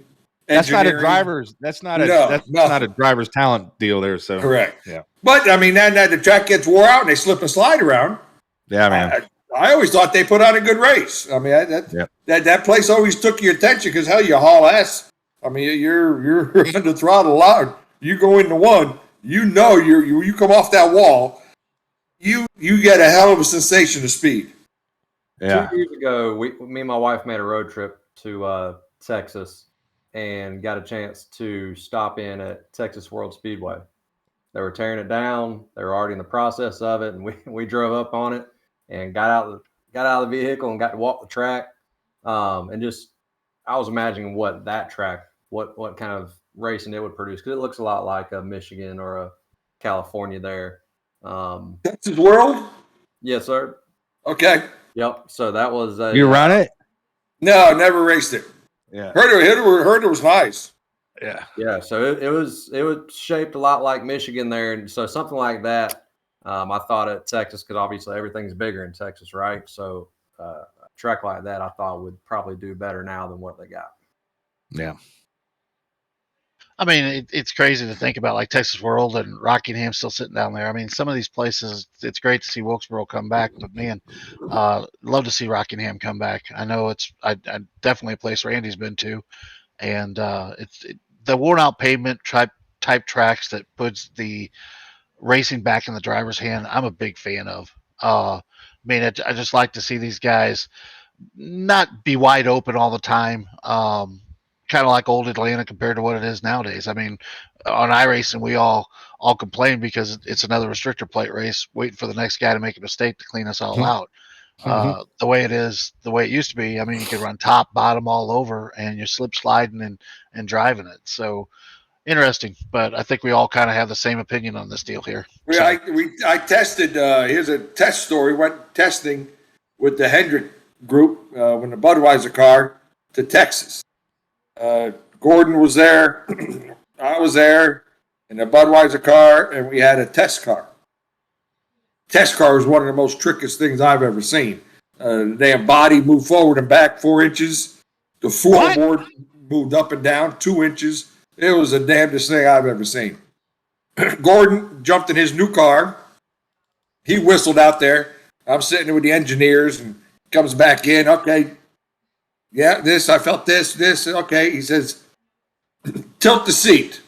S3: That's not a
S7: engineering.
S3: driver's. That's not a.
S7: No,
S3: that's
S7: no.
S3: not a driver's talent deal there. So
S7: Correct.
S3: Yeah.
S7: But I mean, then the track gets wore out and they slip and slide around.
S3: Yeah, man.
S7: I always thought they put on a good race. I mean, that place always took your attention because hell, you haul ass. I mean, you're on the throttle a lot. You go into one, you come off that wall, you get a hell of a sensation of speed.
S3: Yeah.
S2: 2 years ago, me and my wife made a road trip to Texas and got a chance to stop in at Texas World Speedway. They were tearing it down. They were already in the process of it, and we drove up on it and got out of the vehicle and got to walk the track. And just I was imagining what that track, what kind of racing it would produce, because it looks a lot like a Michigan or a California there.
S7: Texas World?
S2: Yes, sir.
S7: Okay.
S2: Yep. So that was
S3: You run it?
S7: No, never raced it.
S3: Yeah.
S7: Heard it was nice.
S3: Yeah.
S2: Yeah. So it was shaped a lot like Michigan there, and so something like that. I thought at Texas, because obviously everything's bigger in Texas, right? So a track like that, I thought would probably do better now than what they got.
S3: Yeah.
S5: I mean, it's crazy to think about, like Texas World and Rockingham still sitting down there. I mean, some of these places, it's great to see Wilkesboro come back, but man, love to see Rockingham come back. I know it's definitely a place Randy's been to, and it's the worn out pavement type tracks that puts the racing back in the driver's hand. I'm a big fan of. I mean, I just like to see these guys not be wide open all the time. Kind of like old Atlanta compared to what it is nowadays. I mean, on iRacing, we all complain because it's another restrictor plate race, waiting for the next guy to make a mistake to clean us all out. The way it used to be, I mean, you could run top, bottom, all over, and you're slip sliding and driving it. So interesting, but I think we all kind of have the same opinion on this deal here.
S7: I tested. Here's a test story. Went testing with the Hendrick group when the Budweiser car to Texas. Gordon was there, I was there in the Budweiser car, and we had a test car. Test car was one of the most trickiest things I've ever seen. The damn body moved forward and back 4 inches. The floorboard moved up and down 2 inches. It was the damnedest thing I've ever seen. Gordon jumped in his new car. He whistled out there. I'm sitting there with the engineers, and comes back in. Okay. Yeah, I felt this. Okay. He says, tilt the seat.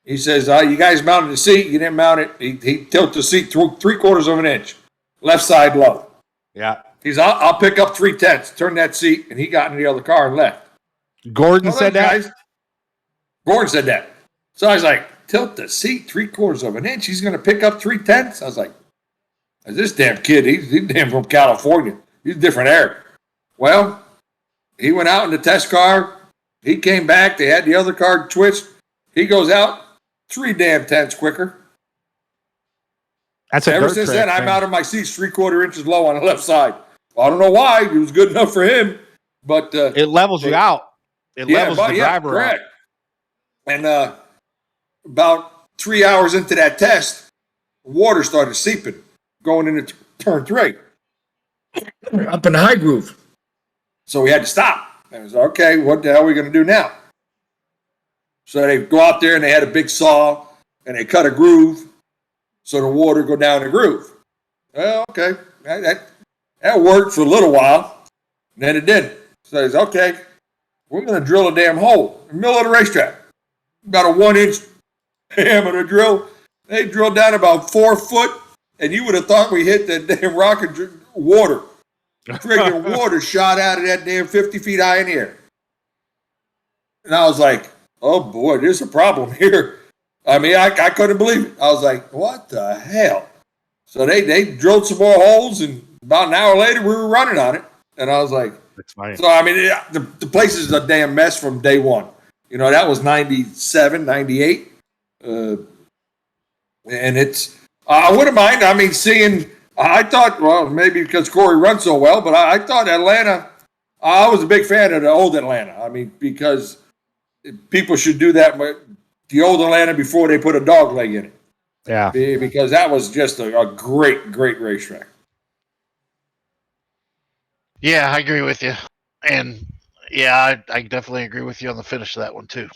S7: He says, you guys mounted the seat. You didn't mount it. He tilted the seat 3/4 of an inch. Left side low.
S3: Yeah.
S7: He's, I'll pick up 3/10. Turn that seat. And he got in the other car and left.
S3: Gordon said that?
S7: Guys. Gordon said that. So I was like, tilt the seat 3/4 of an inch. He's going to pick up 3/10. I was like, this damn kid, he's damn from California. He's different air. Well, he went out in the test car. He came back. They had the other car twitched. He goes out 3 damn tenths quicker.
S3: That's a
S7: Ever
S3: dirt
S7: since
S3: track
S7: then, I
S3: thing.
S7: mounted my seats 3/4 inches low on the left side. I don't know why. It was good enough for him, but
S3: it levels you out. It levels the driver
S7: correct.
S3: out.
S7: And about 3 hours into that test, water started seeping, going into turn 3, up in the high groove. So we had to stop. And I was like, okay, what the hell are we going to do now? So they go out there and they had a big saw and they cut a groove so the water go down the groove. Well, okay, that worked for a little while. And then it didn't. So they said, okay, we're going to drill a damn hole in the middle of the racetrack. About a 1-inch diameter drill. They drilled down about 4 foot, and you would have thought we hit that damn rock and water. Friggin' water shot out of that damn 50 feet high in the air. And I was like, oh boy, there's a problem here. I mean, I couldn't believe it. I was like, what the hell? So they drilled some more holes, and about an hour later, we were running on it. And I was like,
S3: that's funny.
S7: So, I mean, the place is a damn mess from day one. You know, that was 97, 98. And it's, I wouldn't mind. I mean, seeing, I thought, well, maybe because Corey runs so well, but I thought Atlanta, I was a big fan of the old Atlanta. I mean, because people should do that, the old Atlanta before they put a dog leg in it.
S3: Yeah.
S7: Because that was just a great, great racetrack.
S5: Yeah, I agree with you. And Yeah, I definitely agree with you on the finish of that one too.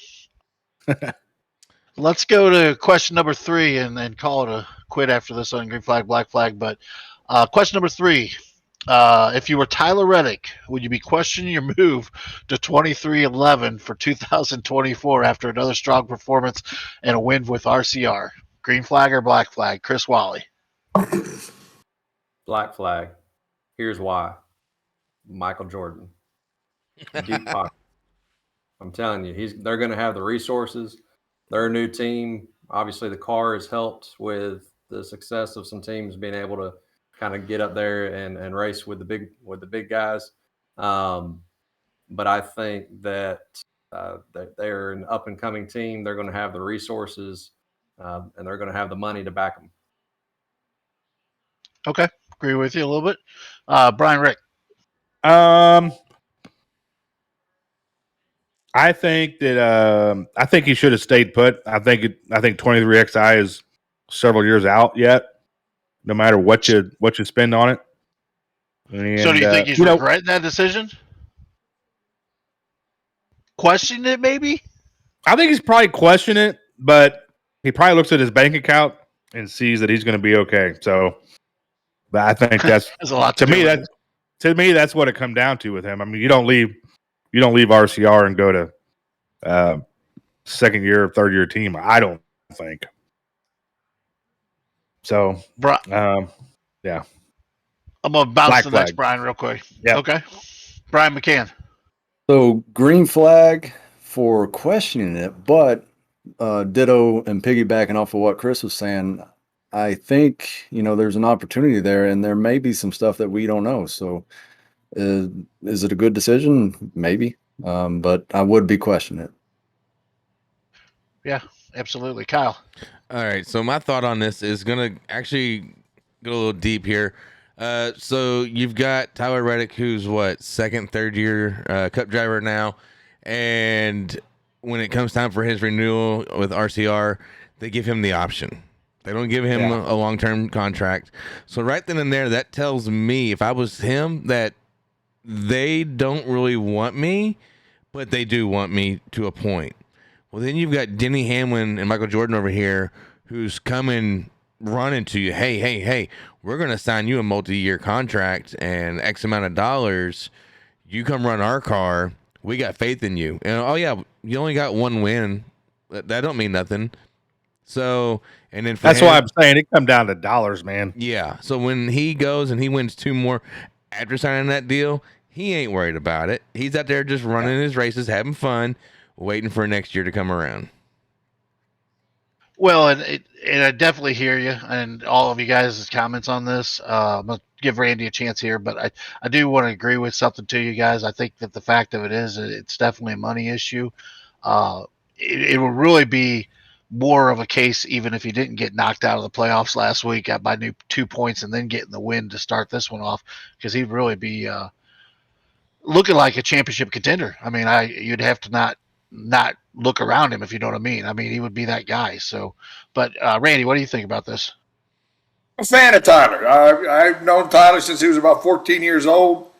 S5: Let's go to question number 3 and then call it a quit after this on green flag, black flag. But question number 3. If you were Tyler Reddick, would you be questioning your move to 23-11 for 2024 after another strong performance and a win with RCR? Green flag or black flag? Chris Wally.
S2: Black flag. Here's why. Michael Jordan. Deep pocket. I'm telling you, they're going to have the resources. They're a new team. Obviously, the car has helped with the success of some teams being able to kind of get up there and race with the big guys. But I think that they're an up and coming team. They're going to have the resources and they're going to have the money to back them.
S5: Okay, agree with you a little bit. Brian Rick.
S3: I think that I think he should have stayed put. I think 23XI is several years out yet, no matter what you spend on it. And,
S5: so do you think he's regretting that decision? Questioning it, maybe?
S3: I think he's probably questioning it, but he probably looks at his bank account and sees that he's going to be okay. So, but I think that's
S5: a lot
S3: to me. That's what it come down to with him. I mean, you don't leave RCR and go to second year, third year team. I don't think so. Yeah.
S5: I'm gonna bounce
S3: Black
S5: to the next
S3: flag.
S5: Brian real quick.
S3: Yeah.
S5: Okay. Brian McCann.
S4: So green flag for questioning it, but ditto and piggybacking off of what Chris was saying, I think, there's an opportunity there and there may be some stuff that we don't know. So is it a good decision? Maybe. But I would be questioning it.
S5: Yeah, absolutely. Kyle.
S1: All right. So my thought on this is going to actually go a little deep here. So you've got Tyler Reddick, who's second, third year Cup driver now. And when it comes time for his renewal with RCR, they give him the option. They don't give him a long-term contract. So right then and there, that tells me, if I was him, that they don't really want me, but they do want me to a point. Well, then you've got Denny Hamlin and Michael Jordan over here who's coming running to you. Hey, we're going to sign you a multi-year contract and X amount of dollars. You come run our car. We got faith in you. And, oh, yeah, you only got one win. That don't mean nothing. So, and then
S3: that's why I'm saying it come down to dollars, man.
S1: Yeah. So when he goes and he wins 2 more after signing that deal, he ain't worried about it. He's out there just running his races, having fun, waiting for next year to come around.
S5: Well, and I definitely hear you and all of you guys' comments on this. I'm going to give Randy a chance here, but I do want to agree with something to you guys. I think that the fact of it is it's definitely a money issue. It will really be more of a case even if he didn't get knocked out of the playoffs last week, got by 2 points, and then getting the win to start this one off, because he'd really be looking like a championship contender. I mean, you'd have to not look around him, if you know what I mean. I mean, he would be that guy. So, but Randy, what do you think about this?
S7: I'm a fan of Tyler. I've known Tyler since he was about 14 years old.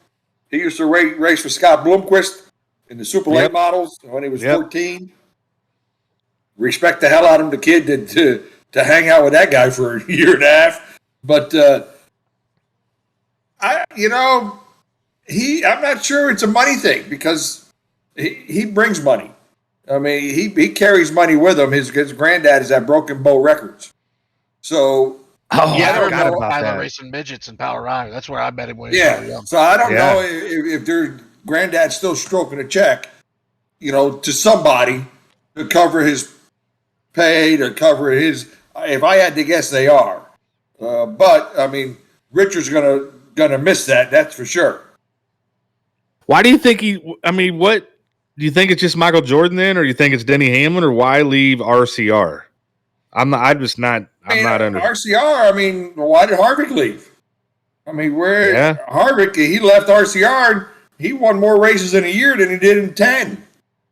S7: He used to race for Scott Bloomquist in the Super Late models when he was 14. Respect the hell out of him, the kid, to hang out with that guy for a year and a half. But I'm not sure it's a money thing, because he brings money. I mean, he carries money with him. His granddad is at Broken Bow Records. So
S5: I forgot about Tyler racing midgets in Power Rider. That's where I met him when he was young.
S7: So I don't know if their granddad's still stroking a check, to somebody to cover his pay, to cover his. If I had to guess, they are. But I mean, Richard's gonna miss that. That's for sure.
S3: Why do you think what do you think it's just Michael Jordan then, or you think it's Denny Hamlin, or why leave RCR? I'm not under
S7: RCR. I mean, why did Harvick leave? I mean, Harvick, he left RCR and he won more races in a year than he did in 10.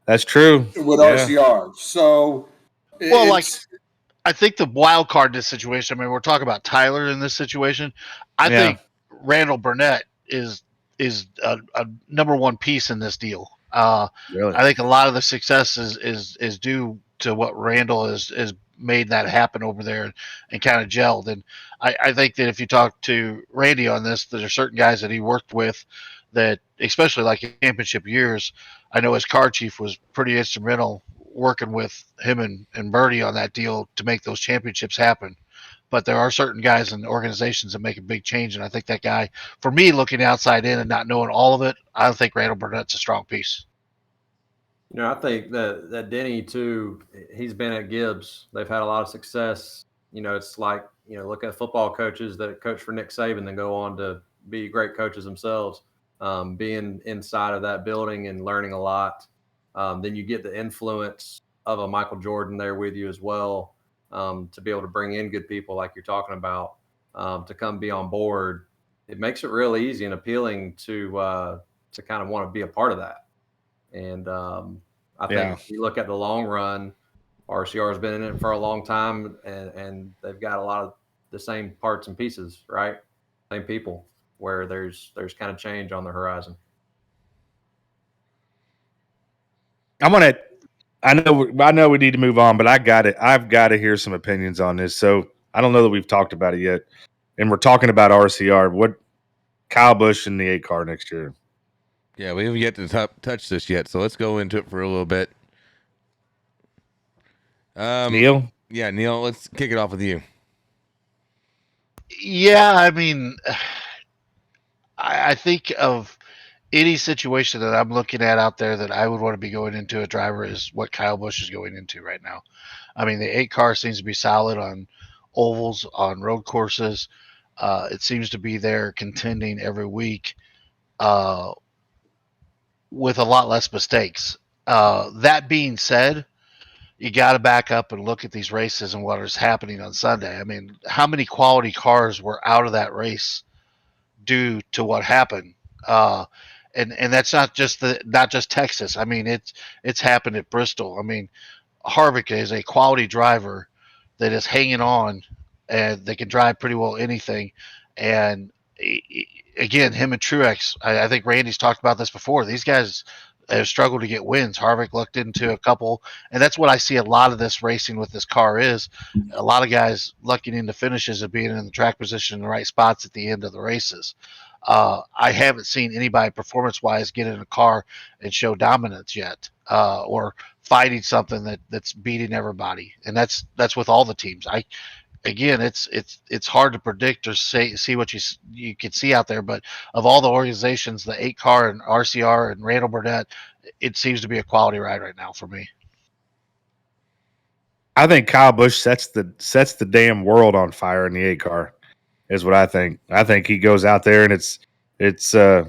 S3: That's true
S7: with RCR. So,
S5: I think the wild card in this situation. I mean, we're talking about Tyler in this situation. I think Randall Burnett is a number one piece in this deal.
S3: Really?
S5: I think a lot of the success is due to what Randall has made that happen over there and kind of gelled. And I think that if you talk to Randy on this, there are certain guys that he worked with that, especially like in championship years, I know his car chief was pretty instrumental working with him and Birdie on that deal to make those championships happen. But there are certain guys and organizations that make a big change, and I think that guy, for me, looking outside in and not knowing all of it, I think Randall Burnett's a strong piece.
S2: I think that Denny too. He's been at Gibbs. They've had a lot of success. It's like look at football coaches that coach for Nick Saban and go on to be great coaches themselves. Being inside of that building and learning a lot, then you get the influence of a Michael Jordan there with you as well, to be able to bring in good people like you're talking about, to come be on board. It makes it real easy and appealing to kind of want to be a part of that. And I think if you look at the long run, RCR has been in it for a long time, and they've got a lot of the same parts and pieces, right? Same people, where there's kind of change on the horizon.
S3: I know we need to move on, but I've got to hear some opinions on this. So I don't know that we've talked about it yet, and we're talking about RCR. What Kyle Busch in the 8 car next year?
S1: Yeah, we haven't yet to touch this yet, so let's go into it for a little bit.
S3: Neil?
S1: Yeah, Neil, let's kick it off with you.
S5: Yeah, I mean, I think of any situation that I'm looking at out there that I would want to be going into a driver is what Kyle Busch is going into right now. I mean, the 8 car seems to be solid on ovals, on road courses. It seems to be there contending every week with a lot less mistakes. That being said, you got to back up and look at these races and what is happening on Sunday. I mean, how many quality cars were out of that race due to what happened? And that's not just Texas. I mean, it's happened at Bristol. I mean, Harvick is a quality driver that is hanging on, and they can drive pretty well anything. And again, him and Truex, I think Randy's talked about this before. These guys have struggled to get wins. Harvick looked into a couple, and that's what I see a lot of this racing with this car is a lot of guys lucking into finishes of being in the track position in the right spots at the end of the races. I haven't seen anybody performance-wise get in a car and show dominance yet, or fighting something that's beating everybody, and that's with all the teams. Again, it's hard to predict or see what you can see out there, but of all the organizations, the 8 car and RCR and Randall Burnett, it seems to be a quality ride right now for me.
S3: I think Kyle Busch sets the damn world on fire in the 8 car, is what I think. I think he goes out there and it's I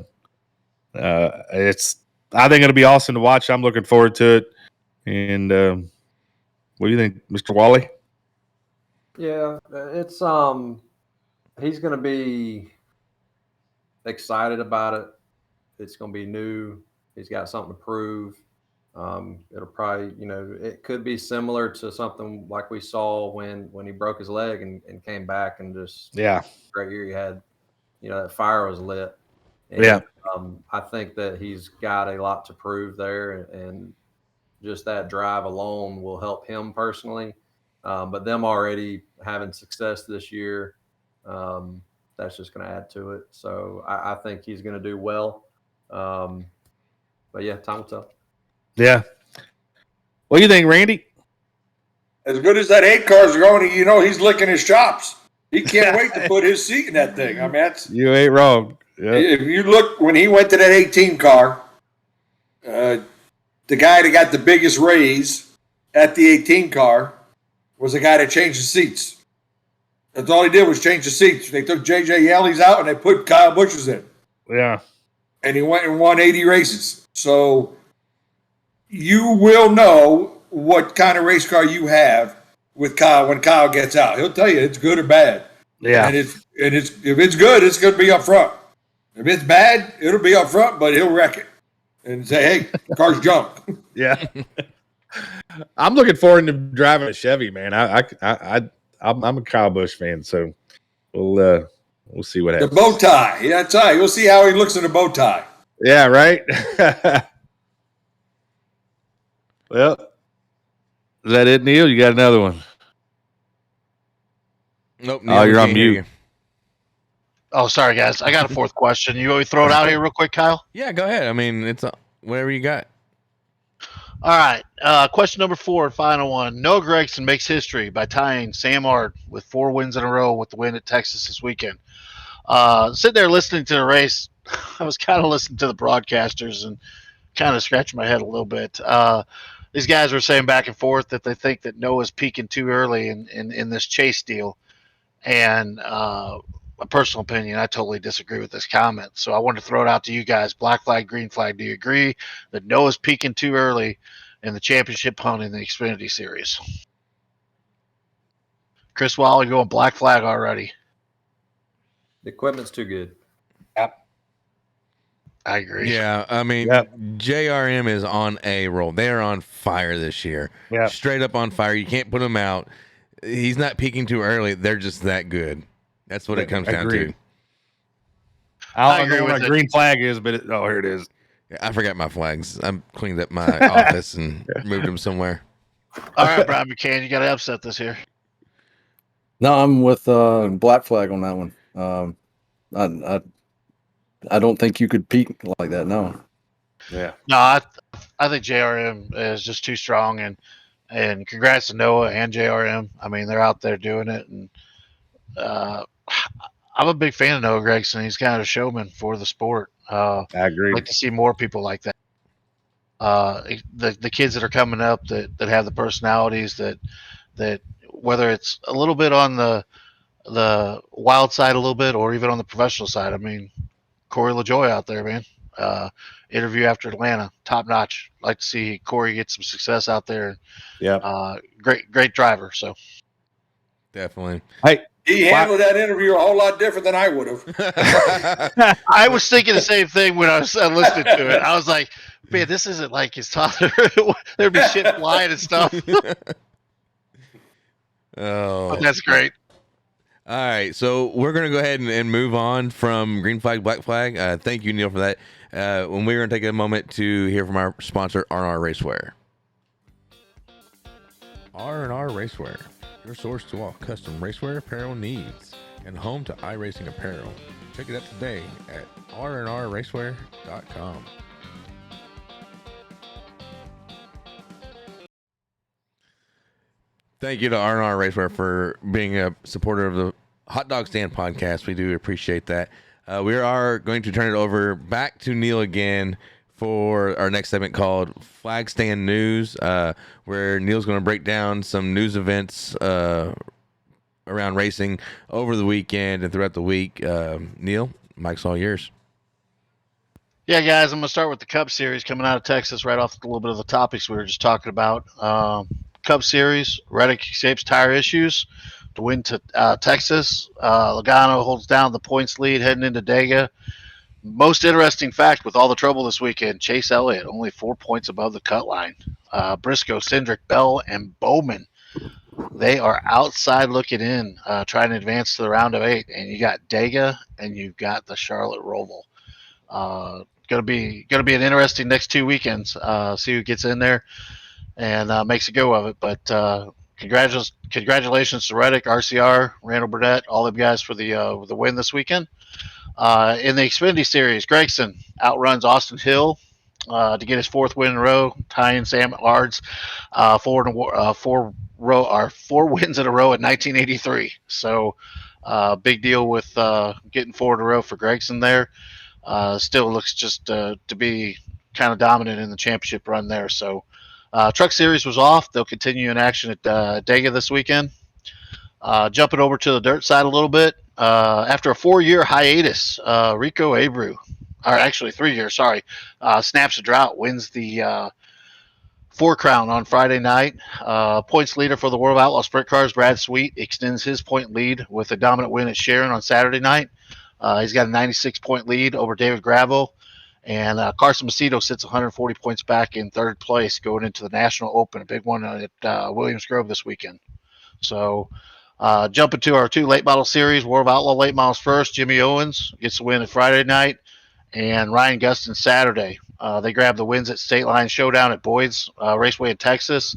S3: think it'll be awesome to watch. I'm looking forward to it. And what do you think, Mr. Wally?
S2: Yeah, it's he's going to be excited about it. It's going to be new. He's got something to prove. It'll probably, it could be similar to something like we saw when he broke his leg and came back and just great year he had. That fire was lit. And, I think that he's got a lot to prove there, and just that drive alone will help him personally. But them already having success this year, that's just going to add to it. So I think he's going to do well. But yeah, time will tell.
S3: Yeah. What do you think, Randy?
S7: As good as that 8 car is going, he's licking his chops. He can't wait to put his seat in that thing. I mean,
S3: you ain't wrong. Yep.
S7: If you look, when he went to that 18 car, the guy that got the biggest raise at the 18 car was the guy that changed the seats. That's all he did was change the seats. They took J.J. Yelly's out and they put Kyle Busch's in.
S3: Yeah.
S7: And he went and won 80 races. So you will know what kind of race car you have with Kyle when Kyle gets out. He'll tell you it's good or bad.
S3: Yeah.
S7: And if it's good, it's going to be up front. If it's bad, it'll be up front, but he'll wreck it and say, "Hey, car's junk."
S3: Yeah. I'm looking forward to driving a Chevy, man. I'm a Kyle Busch fan, so we'll see what happens.
S7: The bow tie, yeah, that's right. We'll see how he looks in the bow tie.
S3: Yeah, right. Well, is that it, Neil? You got another one?
S1: Nope.
S3: Oh,
S1: Neil,
S3: you're
S1: we
S3: on
S1: can't hear
S3: mute.
S1: you.
S5: Oh, sorry, guys. I got a fourth question. You want me to throw it out here real quick, Kyle?
S1: Yeah, go ahead. I mean, it's whatever you got.
S5: All right. Question number 4, final one. Noah Gragson makes history by tying Sam Ard with 4 wins in a row with the win at Texas this weekend. Sitting there listening to the race, I was kind of listening to the broadcasters and kind of scratching my head a little bit. These guys were saying back and forth that they think that Noah's peaking too early in this chase deal. And a personal opinion, I totally disagree with this comment. So I wanted to throw it out to you guys. Black flag, green flag. Do you agree that Noah's peaking too early in the championship hunt in the Xfinity Series? Chris Waller, you're going black flag already.
S2: The equipment's too good.
S5: I agree.
S1: Yeah, I mean, JRM is on a roll. They are on fire this year.
S3: Yeah.
S1: Straight up on fire. You can't put him out. He's not peaking too early. They're just that good. That's what it comes down to.
S3: I
S5: agree
S3: don't know
S5: with
S3: what a
S5: it.
S3: green flag is, but here it is.
S1: I forgot my flags. I cleaned up my office and moved them somewhere.
S5: All right, Brian McCann, you got to upset this here.
S4: No, I'm with Black Flag on that one. I don't think you could peak like that. No.
S3: Yeah.
S5: No, I think JRM is just too strong, and congrats to Noah and JRM. I mean, they're out there doing it, and I'm a big fan of Noah Gragson. He's kind of a showman for the sport.
S3: I agree.
S5: I'd like to see more people like that. The kids that are coming up that have the personalities that whether it's a little bit on the wild side a little bit or even on the professional side. I mean, Corey LaJoie out there, man. Interview after Atlanta, top notch. Like to see Corey get some success out there.
S3: Yeah.
S5: Great driver. So
S1: Definitely.
S3: Hey,
S7: He handled that interview a whole lot different than I would have.
S5: I was thinking the same thing when I was listening to it. I was like, man, this isn't like his father. There'd be shit flying and stuff.
S1: Oh,
S5: But that's great.
S1: all right. So we're going to go ahead and move on from green flag, black flag. Thank you, Neil, for that. When we're going to take a moment to hear from our sponsor, R&R Racewear. R&R Racewear, your source to all custom racewear apparel needs and home to iRacing apparel. Check it out today at rnrracewear.com. Thank you to R&R Racewear for being a supporter of the Hot Dog Stand podcast. We do appreciate that. We are going to turn it over back to Neil again for our next segment called Flag Stand News, where Neil's going to break down some news events around racing over the weekend and throughout the week. Neil, mic's all yours.
S5: Yeah, guys, I'm going to start with the Cup Series coming out of Texas right off a little bit of the topics we were just talking about. Cup Series, Reddick escapes tire issues to win to Texas. Logano holds down the points lead heading into Dega. Most interesting fact with all the trouble this weekend, Chase Elliott only 4 points above the cut line. Briscoe, Cindric, Bell, and Bowman, they are outside looking in, trying to advance to the round of 8. And you got Dega and you've got the Charlotte Roval. Gonna be an interesting next 2 weekends. See who gets in there and makes a go of it. But congratulations to Reddick, RCR, Randall Burnett, all them guys for the win this weekend. In the Xfinity Series, Gragson outruns Austin Hill to get his 4th win in a row, tying Sam Ard's 4 wins in a row in 1983. So big deal with getting 4 in a row for Gragson there. Still looks just to be kind of dominant in the championship run there. So Truck Series was off. They'll continue in action at Dega this weekend. Jumping over to the dirt side a little bit. After a 4-year hiatus, Rico Abreu, or actually 3 years, sorry, snaps a drought, wins the 4 Crown on Friday night. Points leader for the World of Outlaw Sprint Cars, Brad Sweet, extends his point lead with a dominant win at Sharon on Saturday night. He's got a 96-point lead over David Gravel. And Carson Macedo sits 140 points back in 3rd place going into the National Open, a big one at Williams Grove this weekend. So jumping to our 2 late model series, War of Outlaw late models first. Jimmy Owens gets the win at Friday night, and Ryan Gustin Saturday. They grabbed the wins at State Line Showdown at Boyd's Raceway in Texas.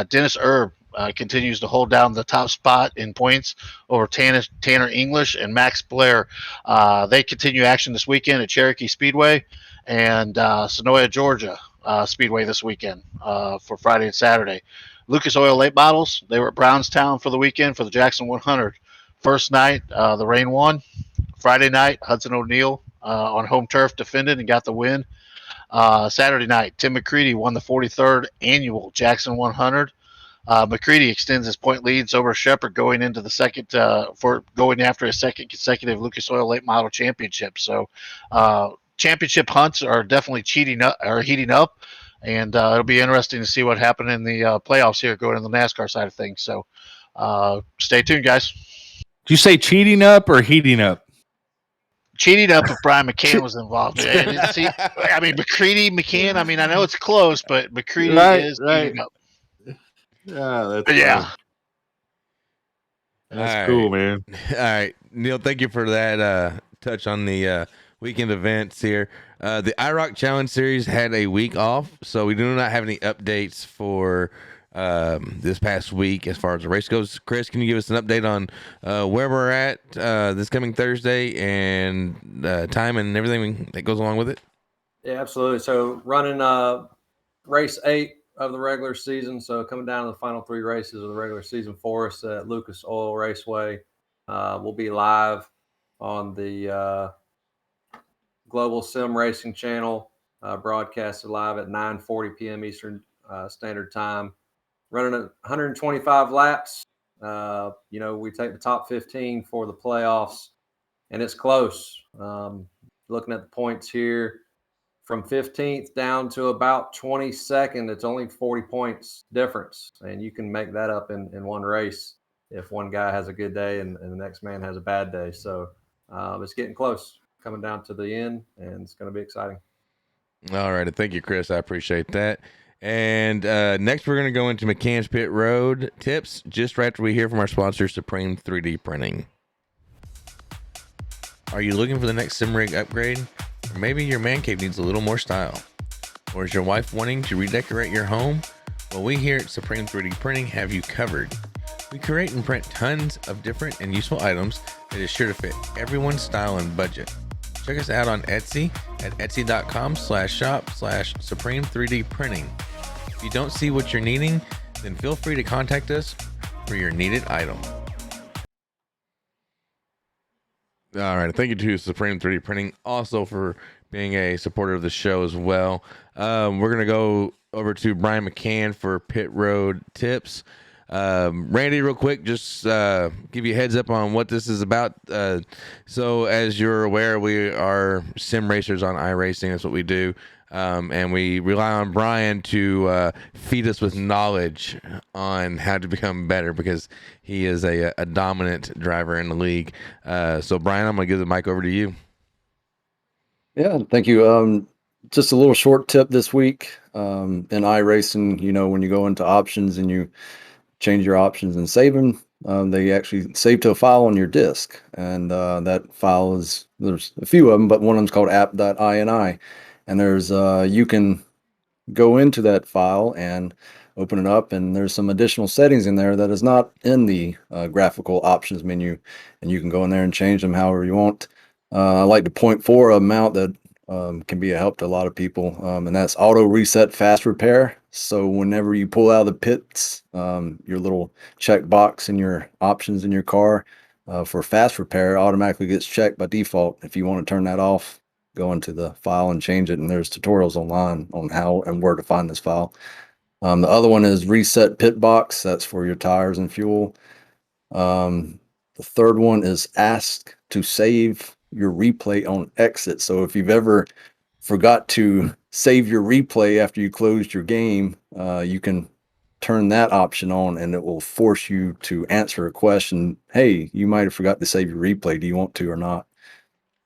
S5: Dennis Erb continues to hold down the top spot in points over Tanner English and Max Blair. They continue action this weekend at Cherokee Speedway and Sonoya, Georgia Speedway this weekend for Friday and Saturday. Lucas Oil Late Bottles, they were at Brownstown for the weekend for the Jackson 100. First night, the rain won. Friday night, Hudson O'Neill on home turf defended and got the win. Saturday night, Tim McCready won the 43rd annual Jackson 100. McCready extends his point leads over Shepard going into the second for going after his second consecutive Lucas Oil Late Model Championship. So, championship hunts are definitely heating up, and it'll be interesting to see what happened in the playoffs here going in the NASCAR side of things. So, stay tuned, guys.
S3: Did you say cheating up or heating up?
S5: Cheating up if Brian McCann was involved. I mean, McCready, McCann. I mean, I know it's close, but McCready is cheating up.
S3: Yeah, that's cool, man.
S1: All right, Neil, thank you for that touch on the weekend events here. The IROC Challenge Series had a week off, so we do not have any updates for this past week as far as the race goes. Chris, can you give us an update on where we're at this coming Thursday and time and everything that goes along with it?
S2: Yeah, absolutely. So running race 8 of the regular season. So coming down to the final 3 races of the regular season for us at Lucas Oil Raceway. We'll be live on the Global Sim Racing channel, broadcasted live at 9:40 p.m. Eastern Standard Time. Running at 125 laps. We take the top 15 for the playoffs, and it's close. Looking at the points here, from 15th down to about 22nd, it's only 40 points difference, and you can make that up in one race if one guy has a good day and the next man has a bad day. So it's getting close, coming down to the end, and it's going to be exciting.
S1: All right. Thank you, Chris. I appreciate that. And next, we're going to go into McCann's Pit Road tips just right after we hear from our sponsor, Supreme 3D Printing. Are you looking for the next sim rig upgrade? Or maybe your man cave needs a little more style? Or is your wife wanting to redecorate your home? Well, we here at Supreme 3D Printing have you covered. We create and print tons of different and useful items that is sure to fit everyone's style and budget. Check us out on Etsy at etsy.com/shop/Supreme 3D Printing. If you don't see what you're needing, then feel free to contact us for your needed item. All right. Thank you to Supreme 3D Printing also for being a supporter of the show as well. We're going to go over to Brian McCann for Pit Road tips. Randy, real quick, just give you a heads up on what this is about. So as you're aware, we are sim racers on iRacing. That's what we do. And we rely on Brian to feed us with knowledge on how to become better because he is a dominant driver in the league. So Brian, I'm going to give the mic over to you.
S4: Yeah, thank you. Just a little short tip this week. In iRacing, when you go into options and you change your options and save them, they actually save to a file on your disk. And that file there's a few of them, but one of them is called app.ini. And there's you can go into that file and open it up, and there's some additional settings in there that is not in the graphical options menu, and you can go in there and change them however you want. I like to point for a mount that can be a help to a lot of people, and that's auto reset fast repair. So whenever you pull out of the pits, your little check box in your options in your car for fast repair automatically gets checked by default. If you want to turn that off, go into the file and change it, and there's tutorials online on how and where to find this file. The other one is reset pit box. That's for your tires and fuel. The third one is ask to save your replay on exit. So if you've ever forgot to save your replay after you closed your game, you can turn that option on, and it will force you to answer a question. Hey, you might have forgot to save your replay. Do you want to or not?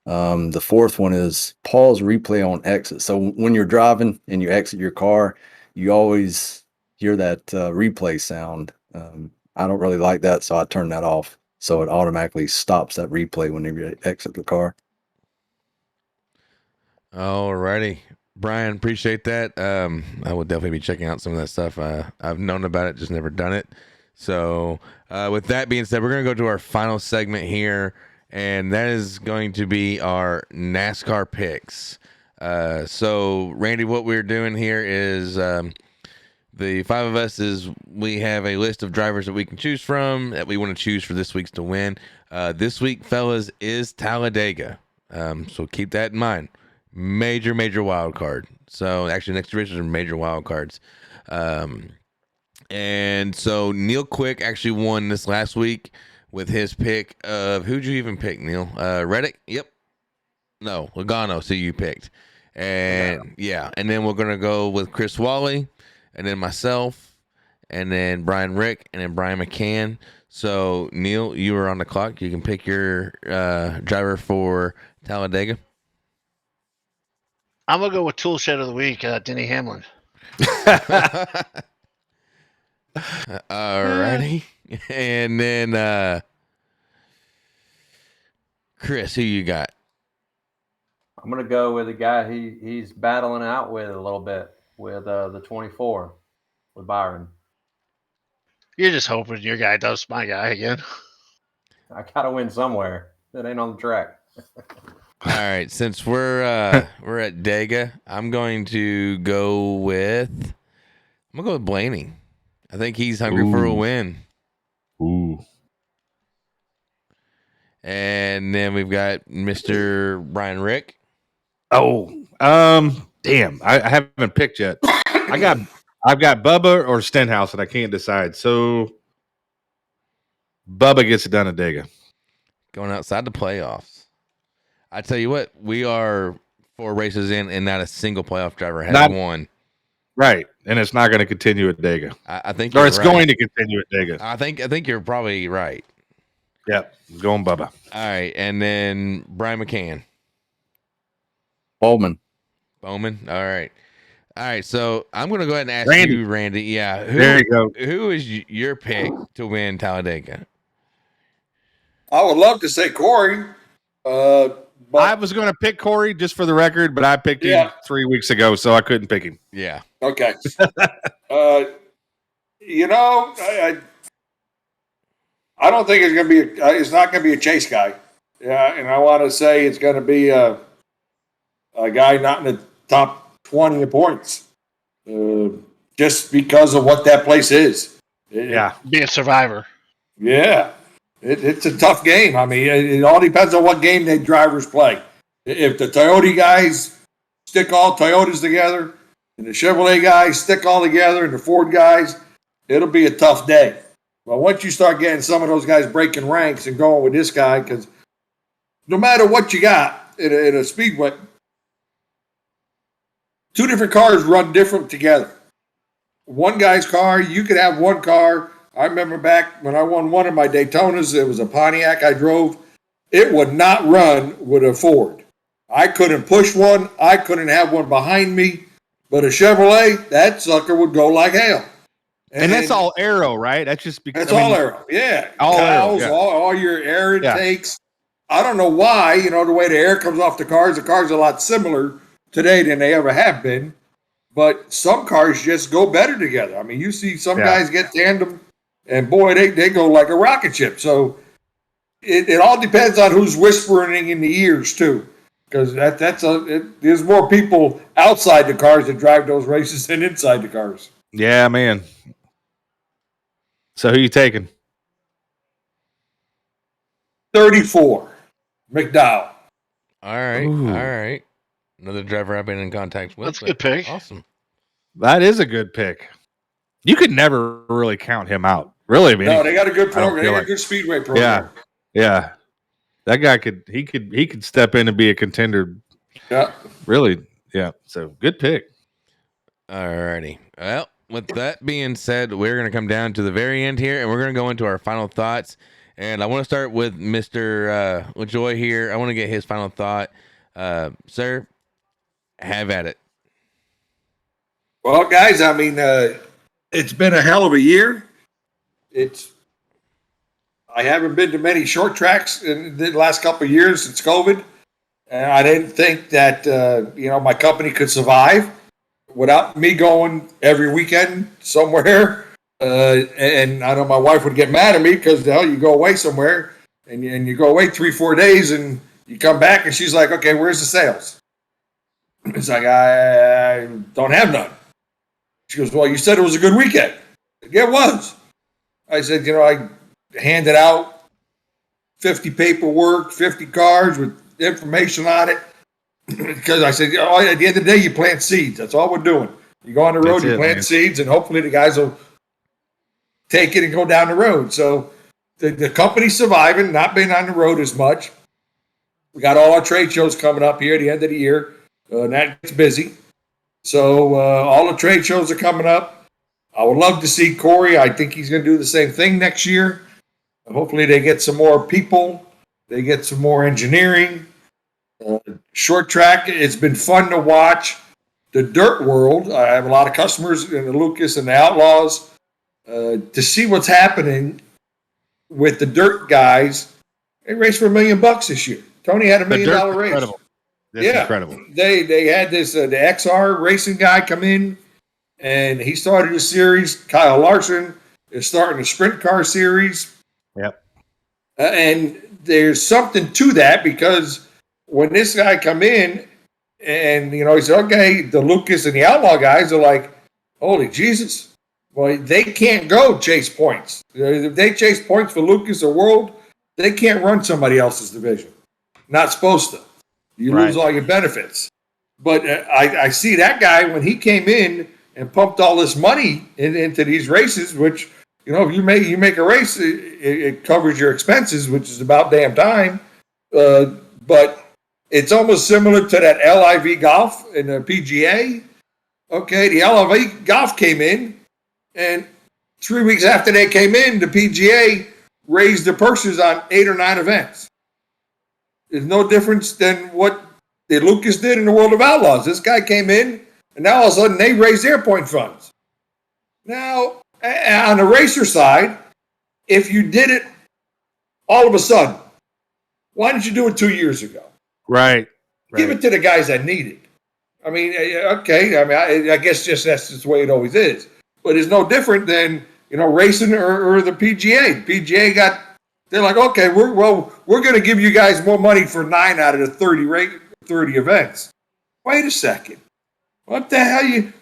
S4: The fourth one is pause replay on exit. So when you're driving and you exit your car, you always hear that replay sound. I don't really like that, so I turn that off. So it automatically stops that replay whenever you exit the car.
S1: Alrighty. Brian, appreciate that. I will definitely be checking out some of that stuff. I've known about it, just never done it. So, with that being said, we're going to go to our final segment here, and that is going to be our NASCAR picks. So, Randy, what we're doing here is the five of us we have a list of drivers that we can choose from that we want to choose for this week's to win. This week, fellas, is Talladega. So keep that in mind. Major wild card. So actually, next to Richards are major wild cards. And so Neil Quick actually won this last week with his pick of who'd you even pick, Neil? Reddick? Yep. No, Logano. So you picked. And yeah, and then we're gonna go with Chris Wally, and then myself, and then Brian Rick, and then Brian McCann. So Neil, you are on the clock. You can pick your driver for Talladega.
S5: I'm gonna go with Tool Shed of the Week, Denny Hamlin.
S1: Alrighty. And then Chris, who you got?
S2: I'm going to go with a guy he's battling out with a little bit with the 24 with Byron.
S5: You're just hoping your guy does my guy again.
S2: I got to win somewhere. It ain't on the track.
S1: All right, since we're at Dega, I'm going to go with Blaney. I think he's hungry for a win.
S3: Ooh.
S1: And then we've got Mr. Brian Rick.
S3: Oh, damn. I haven't picked yet. I've got Bubba or Stenhouse, and I can't decide. So Bubba gets it done at Dega.
S1: Going outside the playoffs. I tell you what, we are 4 races in, and not a single playoff driver has won.
S3: Right, and it's not going to continue at Dega.
S1: I think,
S3: or it's going to continue at Dega.
S1: I think you're probably right.
S3: Yep, going Bubba.
S1: All right, and then Brian McCann.
S4: Bowman.
S1: All right. So I'm going to go ahead and ask
S3: Randy.
S1: you, Randy. Yeah,
S3: There you go.
S1: Who is your pick to win Talladega?
S7: I would love to say Corey. But
S3: I was going to pick Corey just for the record, but I picked him 3 weeks ago, so I couldn't pick him.
S1: Yeah.
S7: Okay. I don't think it's going to be. It's not going to be a chase guy. Yeah, and I want to say it's going to be a guy not in the top 20 in points, just because of what that place is.
S5: Be a survivor.
S7: Yeah, it's a tough game. I mean, it all depends on what game the drivers play. If the Toyota guys stick all Toyotas together, and the Chevrolet guys stick all together, and the Ford guys, it'll be a tough day. But once you start getting some of those guys breaking ranks and going with this guy, because no matter what you got in a speedway, 2 different cars run different together. One guy's car, you could have one car. I remember back when I won one of my Daytonas, it was a Pontiac I drove. It would not run with a Ford. I couldn't push one. I couldn't have one behind me. But a Chevrolet, that sucker would go like hell.
S3: And that's all aero, right? That's just because
S7: all aero. Yeah.
S3: All
S7: Cows,
S3: aero, yeah.
S7: all your air intakes. I don't know why, the way the air comes off the cars are a lot similar today than they ever have been. But some cars just go better together. I mean, you see some guys get tandem, and boy, they go like a rocket ship. So it all depends on who's whispering in the ears, too. Because there's more people outside the cars that drive those races than inside the cars.
S3: Yeah, man. So who you taking?
S7: 34, McDowell.
S1: All right. Another driver I've been in contact with.
S5: That's a good pick.
S1: Awesome.
S3: That is a good pick. You could never really count him out. Really, I mean,
S7: no, they got a good program. They got a good speedway program.
S3: Yeah. That guy could step in and be a contender.
S7: Yeah.
S3: Really. Yeah. So good pick.
S1: All righty. Well, with that being said, we're going to come down to the very end here, and we're going to go into our final thoughts. And I want to start with Mr. Lajoie here. I want to get his final thought. Sir, have at it.
S7: Well, guys, I mean, it's been a hell of a year. I haven't been to many short tracks in the last couple of years since COVID. And I didn't think that, my company could survive without me going every weekend somewhere. And I know my wife would get mad at me because you go away somewhere and you go away 3-4 days and you come back and she's like, okay, where's the sales? It's like, I don't have none. She goes, well, you said it was a good weekend. Yeah, it was. I said, I handed out 50 paperwork, 50 cards with information on it. Because I said, at the end of the day, you plant seeds. That's all we're doing. You go on the road, you plant seeds, and hopefully the guys will take it and go down the road. So the company's surviving, not being on the road as much. We got all our trade shows coming up here at the end of the year. And that gets busy. So all the trade shows are coming up. I would love to see Corey. I think he's going to do the same thing next year. Hopefully they get some more people. They get some more engineering. Short track, it's been fun to watch the dirt world. I have a lot of customers in the Lucas and the Outlaws to see what's happening with the dirt guys. They raced for $1 million this year. Tony had $1 million race.
S3: Incredible. That's incredible.
S7: They had this the XR racing guy come in, and he started a series. Kyle Larson is starting a sprint car series.
S3: Yep.
S7: And there's something to that because when this guy come in and, he said, okay, the Lucas and the Outlaw guys are like, holy Jesus. Well, they can't go chase points. If they chase points for Lucas or World, they can't run somebody else's division. Not supposed to. You lose all your benefits. But I see that guy when he came in and pumped all this money into these races, which, if you make a race, it covers your expenses, which is about damn time. But it's almost similar to that LIV golf in the PGA. Okay, the LIV golf came in, and 3 weeks after they came in, the PGA raised the purses on 8 or 9 events. There's no difference than what the Lucas did in the World of Outlaws. This guy came in, and now all of a sudden they raised their point funds. Now, on the racer side, if you did it all of a sudden, why didn't you do it 2 years ago?
S3: Right.
S7: Give it to the guys that need it. I mean, okay. I mean, I guess just that's just the way it always is. But it's no different than racing or the PGA. PGA they're like, okay, we're going to give you guys more money for 9 out of the 30 events. Wait a second. What the hell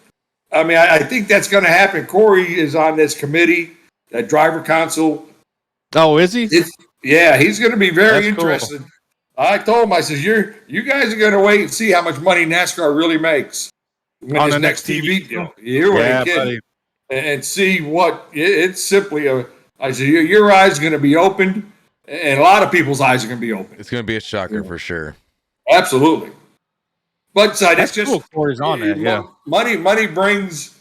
S7: I think that's going to happen. Corey is on this committee, that driver council.
S3: Oh, is he?
S7: He's going to be very
S3: That's
S7: interested.
S3: Cool.
S7: I told him, I said, you guys are going to wait and see how much money NASCAR really makes
S3: On
S7: this
S3: the
S7: next TV deal. You ain't kidding. And see what it's simply I said, your eyes are going to be opened, and a lot of people's eyes are going to be open.
S1: It's going to be a shocker for sure.
S7: Absolutely. But that's just
S3: cool. Corey's on that. Yeah.
S7: Money brings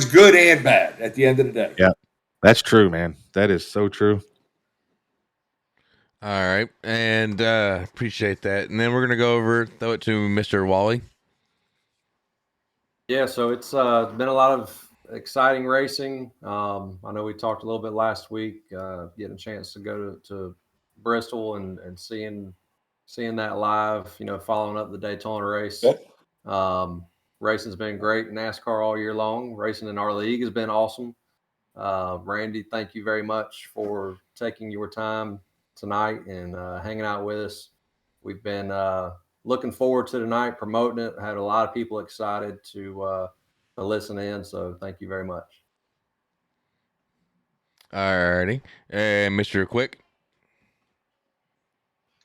S7: good and bad at the end of the day.
S3: Yeah. That's true, man. That is so true.
S1: All right. And appreciate that. And then we're going to throw it to Mr. Wally.
S2: Yeah, so it's been a lot of exciting racing. I know we talked a little bit last week, getting a chance to go to Bristol and seeing that live, following up the Daytona race.
S7: Yep.
S2: Racing's been great in NASCAR all year long. Racing in our league has been awesome. Randy, thank you very much for taking your time tonight and hanging out with us. We've been looking forward to tonight, promoting it. Had a lot of people excited to listen in, so thank you very much.
S1: All righty. And Mr. Quick.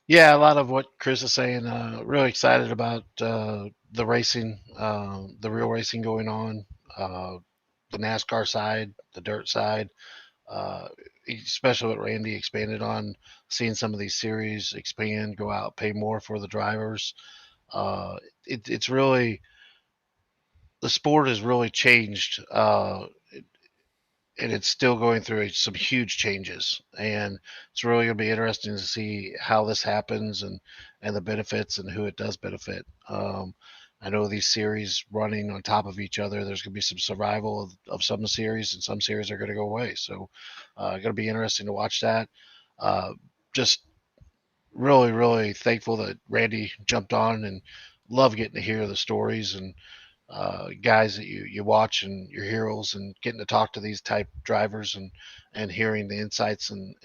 S5: Yeah, a lot of what Chris is saying. Really excited about the racing, the real racing going on, the NASCAR side, the dirt side, especially what Randy expanded on, seeing some of these series expand, go out, pay more for the drivers. It's really, the sport has really changed, and it's still going through some huge changes. And it's really going to be interesting to see how this happens and the benefits and who it does benefit. I know these series running on top of each other, there's going to be some survival of some series, and some series are going to go away. So going to be interesting to watch that. Just really, really thankful that Randy jumped on, and love getting to hear the stories and guys that you watch and your heroes, and getting to talk to these type drivers and hearing the insights and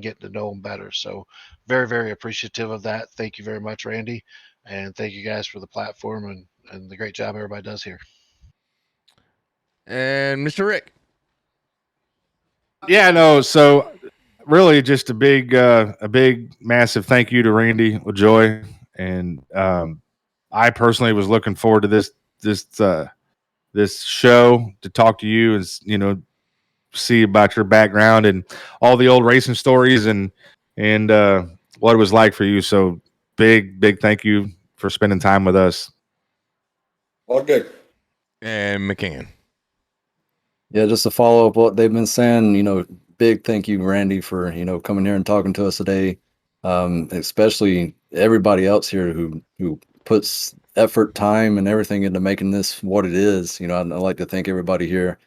S5: getting to know them better. So very, very appreciative of that. Thank you very much, Randy. And thank you guys for the platform and the great job everybody does here.
S1: And Mr. Rick.
S3: Yeah, no. So really, just a big, massive thank you to Randy LaJoie, and I personally was looking forward to this show to talk to you and see about your background and all the old racing stories and what it was like for you. So big thank you for spending time with us.
S7: All good.
S1: And McCann.
S4: Yeah, just to follow up what they've been saying, big thank you, Randy, for, coming here and talking to us today. Especially everybody else here who puts effort, time, and everything into making this what it is. I'd like to thank everybody here.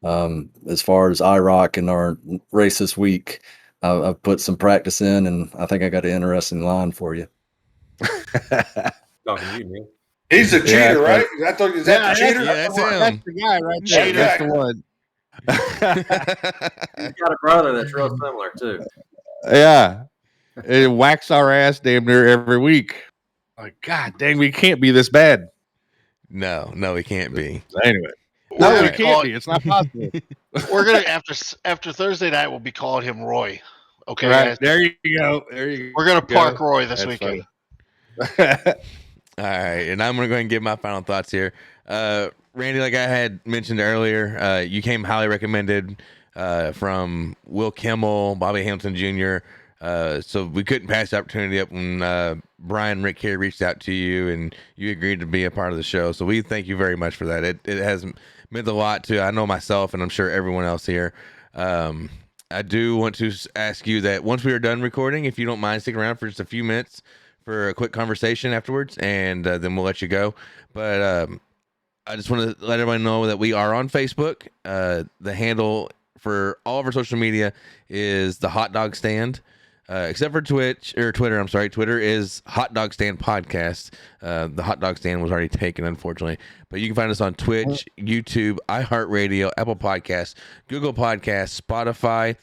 S4: As far as IROC and our race this week, I've put some practice in, and I think I got an interesting line for you.
S2: Talking to you, Neil.
S7: He's a cheater, right? Is that the cheater?
S1: Yeah, that's him.
S3: That's the guy right there.
S7: Cheater.
S3: That's the one.
S2: He's got a brother that's real similar too.
S3: Yeah. It whacks our ass damn near every week. Like, God dang, we can't be this bad.
S1: No, we can't be.
S3: Anyway.
S5: No,
S3: No,
S5: we
S3: we can't be. It's not possible.
S5: We're gonna after Thursday night, we'll be calling him Roy. Okay,
S3: Right.
S5: guys?
S3: There you go.
S5: We're gonna park Roy this
S3: That's
S5: weekend.
S1: All right, and I'm going to go ahead and give my final thoughts here. Randy, like I had mentioned earlier, you came highly recommended from Will Kimmel, Bobby Hamilton Jr., so we couldn't pass the opportunity up when Brian Rick here reached out to you and you agreed to be a part of the show. So we thank you very much for that. It has meant a lot to, I know, myself, and I'm sure everyone else here. I do want to ask you that once we are done recording, if you don't mind sticking around for just a few minutes for a quick conversation afterwards, and then we'll let you go. But I just want to let everybody know that we are on Facebook. The handle for all of our social media is the Hot Dog Stand, except for Twitter. I'm sorry. Twitter is Hot Dog Stand Podcast. The Hot Dog Stand was already taken, unfortunately. But you can find us on Twitch, YouTube, iHeartRadio, Apple Podcasts, Google Podcasts, Spotify.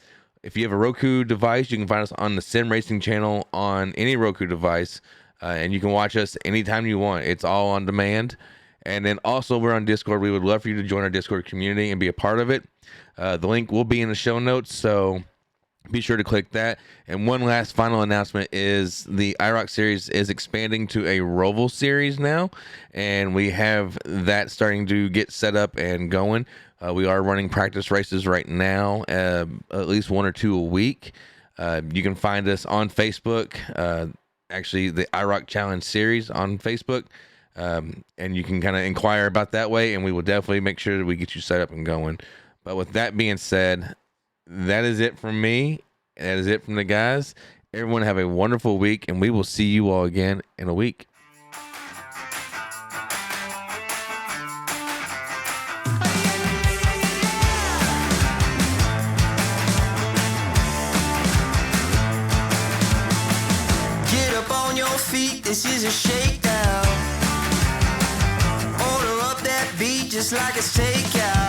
S1: If you have a Roku device, you can find us on the Sim Racing channel on any Roku device, and you can watch us anytime you want. It's all on demand. And then also we're on Discord. We would love for you to join our Discord community and be a part of it. The link will be in the show notes, so be sure to click that. And one last final announcement is the IROC series is expanding to a Roval series now, and we have that starting to get set up and going. We are running practice races right now, at least 1 or 2 a week. You can find us on Facebook, actually the IROC Challenge series on Facebook, and you can kind of inquire about that way, and we will definitely make sure that we get you set up and going. But with that being said, that is it from me. That is it from the guys. Everyone have a wonderful week, and we will see you all again in a week.
S8: Get up on your feet, this is a shakedown. Order up that beat just like it's takeout.